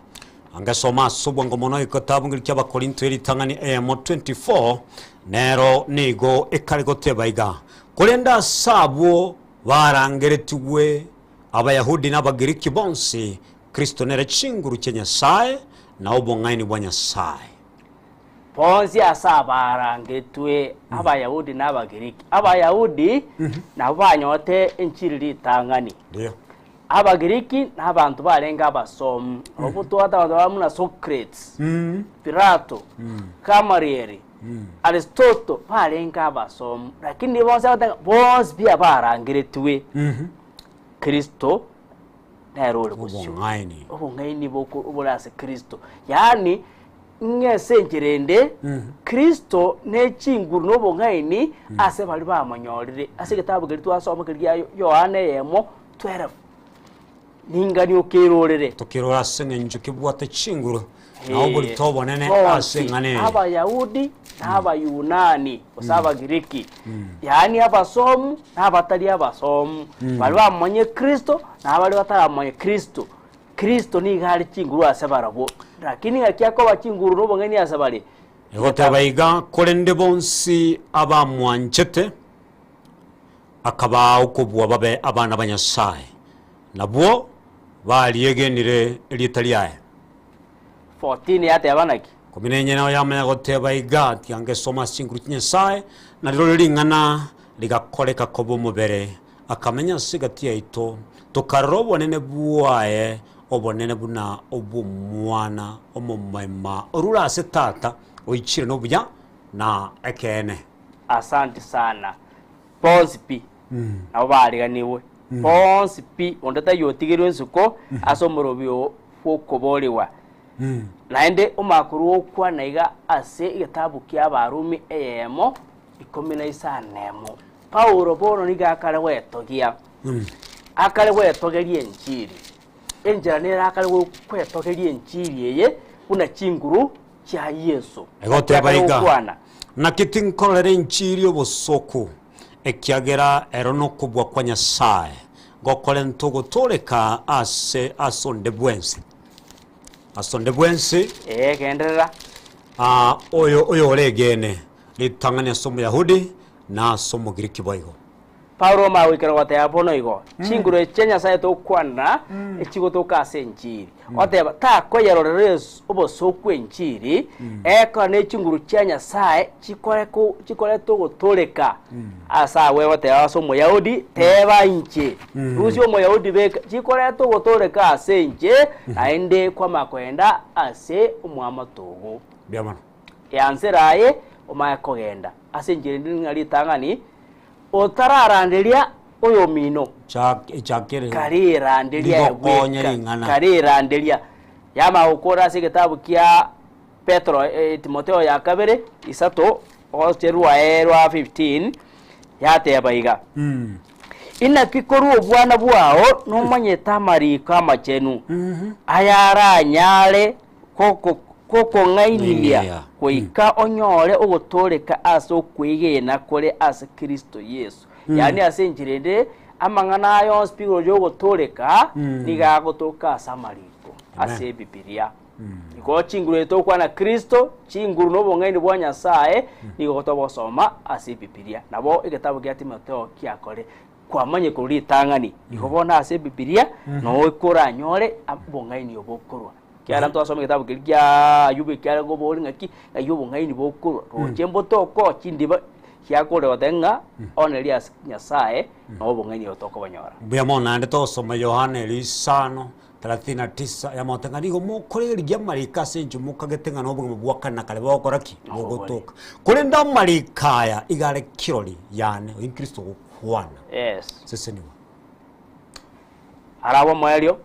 angasoma subwango mono ikotabu ngiri ky'abakorinto yitangania ya 24 nero nigo ekaligo tebaiga kolenda sabo barangeretwe abayahudi n'abagiriki bonse Kristo nere chinguru cyenya sai na obongaini bwanya sai ponzi asabarangetwe abayahudi n'abagiriki abayahudi nabanyote enchiri litangani ndio abagiriki n'abantu barenga abasomu obuto abantu bamuna Socrates Plato Gamaliel Aristotle barenga abasomu lakini bonse bia barangetwe Kristo nero ubungaini boko uburase Kristo yani ngesengerende Kristo nechinguru no bongaini ase bali bamanyorire ase gitabu gitwa asoma kirya Yohane yemo 12 ningani okirorere tukirora senge njuke bwate chinguru na obuli tobonene ase ngane abayahudi n'abayunani osaba giriki yani abasomu n'abatali abasomu bali bamanye Kristo n'abali bataramanye Kristo Kristo ni gali chinguru ase barabo lakini ngakyako bachinguru no bongeni ase bali egotebaiga kolende bonsi abamwanchete akaba ukobwa babe abana banyasaye nabwo baliegenire elitaliae 14 yate abanaki kominenye nayo yamanya gotebaiga tiange soma chinguru kinyasaye na riro lingana ligakoleka kobo mubere akamenya sigati yaito tokarobo nene buaye obonene buna obumwana omumaima orura setata oichire no buya na ekene asante sana Ponsipi nabo bariganiwe Ponsipi ondata yotigirwe nsuko asomorobyo fokoboliwa naende omakuru okwa naiga ase igitabu kya barumi eyemo 15 Paulo bono niga kare wetogia akare wetogerie enchiri enjera nera akare kwetogerie enchiri eye una chinguru kya Yesu egotebaiga na kitinkolere enchiri obosoko ekiagera erono kubwa kwa Nyasaye gokole ntogotoleka ase asonde bwensi genderera oyo oregene litangania somo Yahudi na somo Giriki boigo Paulo mawikero wataya bono igo chinguru chenya saye to kwana echigo to kase enchiri oteba ta koyerorere obosoku enchiri eko ne chinguru chenya saye chikore to gotoleka asa wewe te asomo Yahudi teba inche rusio mo Yahudi beka chikore to gotoleka ase inche aende kwa makwenda ase omwamatogo biamana yanseraye omayakogenda ase njiri ngali tangani otararanderia oyo mino chakere kariranderia kariranderia yama ukora se kitabu kia Petro Timotheo ya kabere isato osterwa erwa 15 yate abaiga ina kikoru obwana bwao nomanye tamari kama chenu ayara nyale koko ngainia kuika onyore ogotoleka aso kwigena kore ase Kristo Yesu yani ase njirende amangana ayo spiro yo gotoleka niga gotoka samariko ase Biblia iko chinguru to kwa na Kristo chinguru no bongaini bwa Nyasaye nigo gotobosoma ase Biblia nabo igitabo kya Timotheo kyakore kwamanye kuri tangani ikobona ase Biblia no ikora nyore bongaini obokorwa kyara ntwa asome kitabu kya Ayubu kyara go bolinga ki Ayubu ngaini bokuru rochembo toko kindiba kyakore watenga oneli Nyasaye no bongaini otoko banyora buyamona ande to soma Yohane 5:39 yamotenga nigo mukore rya marika senju mukagetenga no bwo bwakana kale bokoraki bogotoka kore nda marika ya igare kirori yane in Kristo kwana yes seseniwa arawa mwelio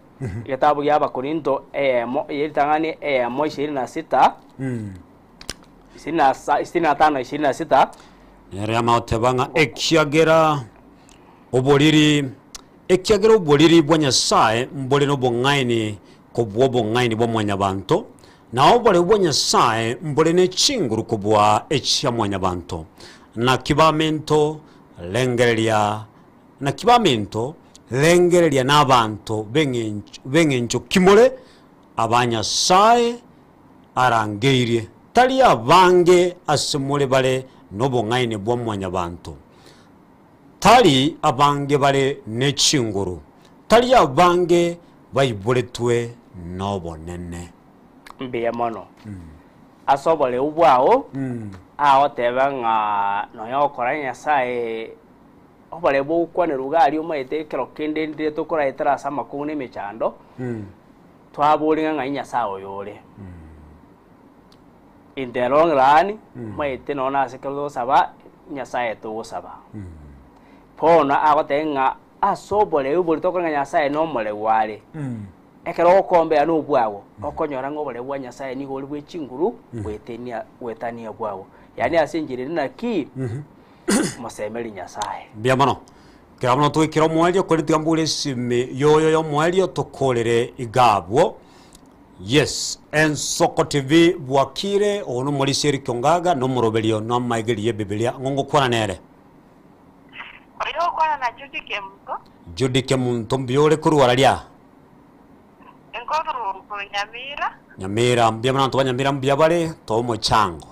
gitabu gya Abakorinto yitangani mo 26 25-26 yari maotebanga ekiagera oboliri bwa Nyasaye mbole no bongaini kubwo bongaini bwa mwanyabantu na obole bwa Nyasaye mbole ne chinguru kubwa ekya mwanyabantu na kibamento lengerelia n'abantu bengencho kimole abanyasaye arangeire tali abange asemole bale nobongaine bwa mwanyabantu tali abange bale nechinguru tali abange bayiboletwe nobonene mbiya mono asobole ubwao aho tebanga noyo koranya Nyasaye obale bo kwane rugali umaite kero kende ndire tokora itara sama kune mechando twabolinga nga Nyasaye yole in the long run maite nona asekelo saba Nyasaye to saba pona agotenga asobole ubole tokora Nyasaye no mole wale ekero kombe anu bwawo okonyora ngobole bwa Nyasaye ni goli bwe chinguru wetania bwawo yani asinjire naki musemeli Nyasaye biamano kirabona twikira mwelio kuri tigambule sime yoyo mwelio tokolere igabwo yes Ensoko TV bwakire ono muri seri kyongaga no murobelio no maigeliye Biblia ngongo kwana nere oyo kwana na Judy Kemunto mbiole kuri waralia enkoru ku Nyamira biamano to Nyamira mbiabale to mo chango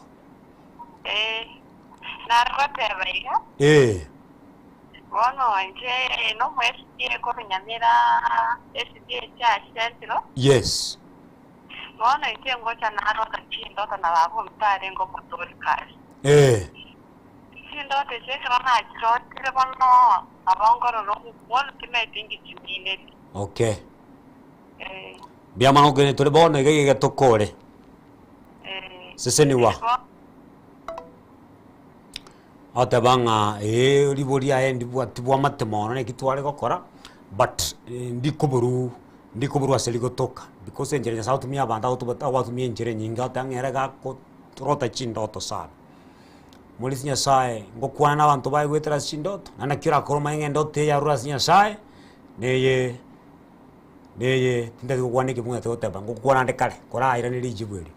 narwatebaiga Bono nje no mwesire ko Nyamira SDA cha centro yes Bono nje ngocha narota chindo na babu mtare ngo motorikari chindo te chekra na chotire bono abongoro no bono timetingi chimine okay biamano gene tole bono igege tokore seseni wa atabanga liboria endi bwa matemono ne kitwale gokora but ndikoburu aseli gotoka because enjere South mia banda watu mia enjere nyinga tangera ga ko rota chindoto sana mulisi Nyasaye ngokwana n'abantu bayi gwetera chindoto nana kira koroma ngendote ya rurasi Nyasaye neye ndego kwanike mwete oteba ngokwana ndekale kora aira ni lijibweli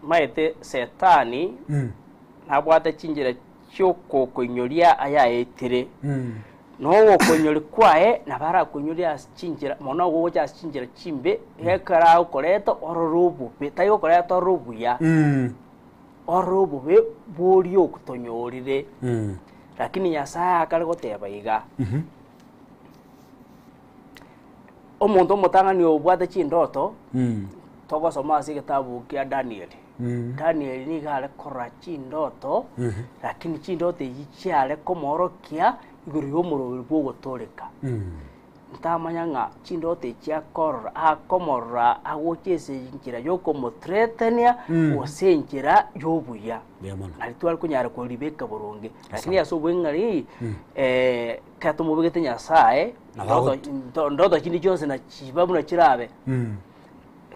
maite setani nabwata chinjira cyoko konyoria aya etire no konyori kwae nabara konyoria chinjira mona go cha chinjira chimbe hekara ukoreto ororubu betayo koreto rubuya ororubu be bori okutonyorire lakini Nyasaye akari goteba iga omuntu mutangani obwata chindoto togosoma ase gitabu kia Daniel Daniel ni gale kora chindoto lakini chindoto yichale komorokia iguru yomuro bwo gotoreka ntamanya nga chindoto chia korora akomora agochese njira yoko motretania osenjira yobuya alitwal kunyara ko libeka boronge lakini asobwe ngari katumubegete Nyasaye ndoto chindi chose na chibabu na chirabe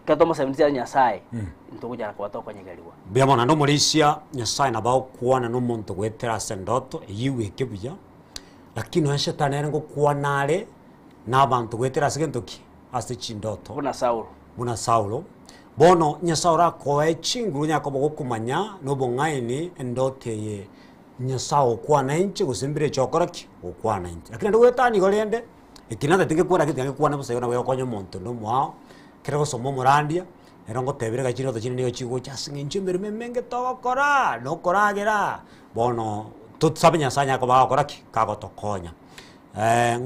katoma sabinzi Nyasaye ntokujara kwa toko nyegaliwa biamona ndo Malaysia Nyasaye na bao kuana no muntu gwetera sendoto yiwe kebuya lakini washa tanere ngo kuanale n'abantu gwetera segentoki ase chindoto buna Saulo bono Nyasaye rakoe chinguru nyako bokumanya no bongaini endote ye Nyasaye kwana inche gusimbire chokoraki okwana inche lakini ndo wetani golende ikinanda tinge kuana kitinge kuana busayona we okonyo muntu no mwao kero somo morandia erongo tebere gachiro to chini chigo chasinge nchimbere memenge tokora no koragera bono tutsabe Nyasaye nyako bakoraki kagotokonya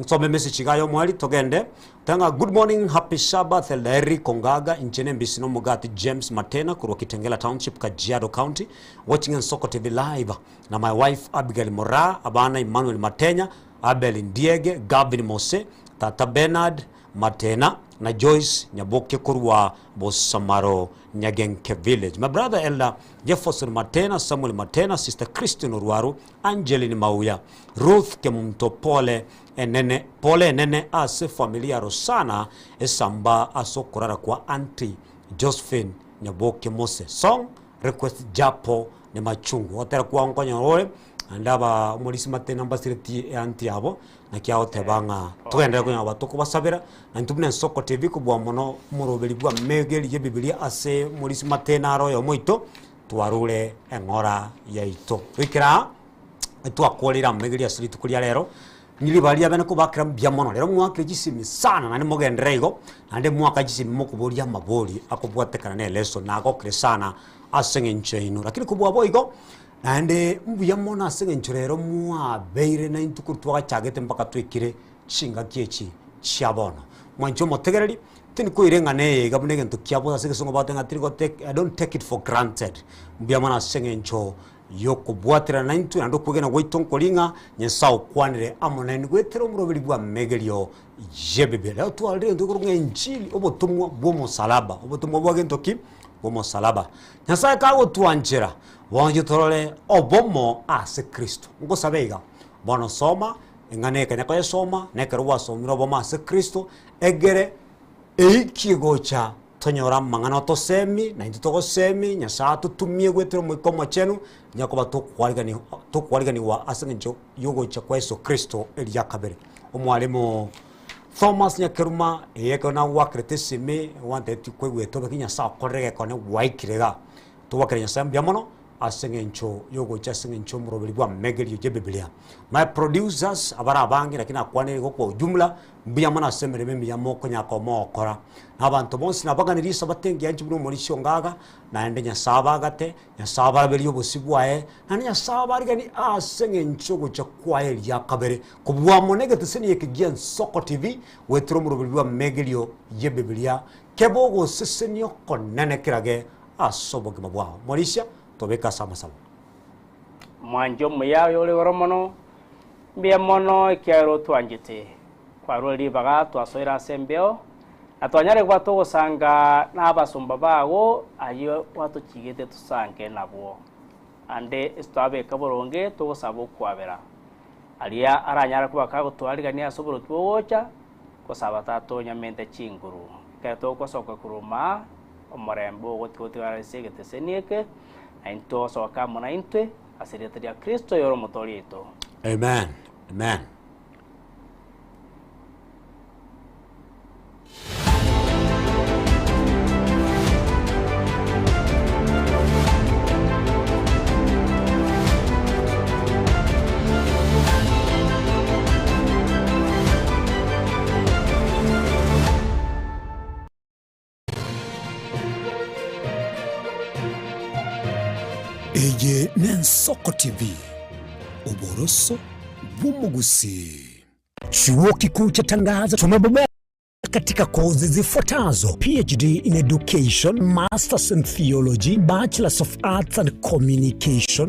nsome message gayo mwali togende tanga good morning happy Sabbath Larry Kongaga inchene mbisino mugati James Matena kuro Kitengela Township Kajiado County watching Ensoko TV live na my wife Abigail Mora abana Emmanuel Matenya Abel Ndiege Gavin Mose Tata Bernard Matena na Joyce Nyaboke kurwa Bosamaro Nyagenke Village. My brother Elder Jefferson Matena, Samuel Matena, Sister Christine Urwaru, Angeline Mauya, Ruth Kemumto Pole Enene ase familia Rosana esamba asokorara kwa Auntie Josephine Nyaboke Mose. Song request japo ne machungu otera kwa nkonya role andaba umulisi Matena mbasireti Auntie abo na kiao tebanga tugendera kunya abatuko basabira na ntubune Soko TV kubwa mono murobeli bwa megeli ye Biblia ase mulisi Matena ro yo moito twarule engora yaito wikira twakolera megeli asiri tukulia lero nilibalia bene kubakira byamono lero mwaka gisimi sana nani mogendreigo ande mwaka gisimi mokuboria maboli akobwatekana ne leso nago kresana asengencheino lakini kubwa boigo ande mbuyamona asengenchorero mwa beire na intukutwa chagete mpaka twikire chinga kiechi chabona mwancho motegereri tini kuirengane gabunege ntukiabo asege batenga tirigo I don't take it for granted mbuyamona asengencho yoko bwatira na intu ando kugena waitonko linga nyesao kwanire amona ni gwetero murobiri bwa megelio jebebele twalire ndukurunga injili obotumwa bomo salaba obotumwa bwagentoki bomo salaba nyasa kawo twanjira wanje torole obomo ase Kristo ngo sabeiga bono soma engane kanya kwa soma nekerwa somiro bomo ase Kristo egere eikigocha tonyora mangana tosemi na intoko semi nyasa tutumie gwetero mwikomo chenu nyakoba tukwaligani wa asengenjo yogo cha kwa Yesu Kristo elia kabere omwalimu Thomas Nyakeruma yeko na wakretesime wante tukwegwe tobe kinya sa korege kone waikirega tubakere nyasa mbiamono asengencho yogo cha asengencho murobeli bwa megeli je Biblia my producers abara abangi lakini akwane go kwa ujumla mbiamana asemere mimi ya moko nyako mokora abantu bonsi nabaganirisa batengi yanchi bino muri shongaga na ende nya sabagate nya sababeli obosibwae na nya sabarigani asengencho go cha kwae ya kabere kubwa monege tseni yekigia Soko TV wetro murobeli bwa megeli je Biblia kebogo sesenyo konene kirage asoboge mabwa morisha tobeka sama mwanjo muyayo ole woromono mbia mono ikiaro twanjite kwaroli baga twasoira sembeo atwanyare kwa tugusanga n'abasumba bago ayo watu kigete tusange nabo ande istabe kaboronge tugusaba kwabera aliya aranyara kuba kago twaligania soboro twocha kusaba tato nyamente chinguru kato kosoka kuruma omorembo gotwara segete senieke ainto soka mona inte asiriya Kristo yoro motorito. Amen. Amen. Eye Soko TV, uboroso bumugusi. Chuo Kikuu cha Tangaza tumebobea katika kozi zifuatazo: PhD in Education, Masters in Theology, Bachelors of Arts and Communication,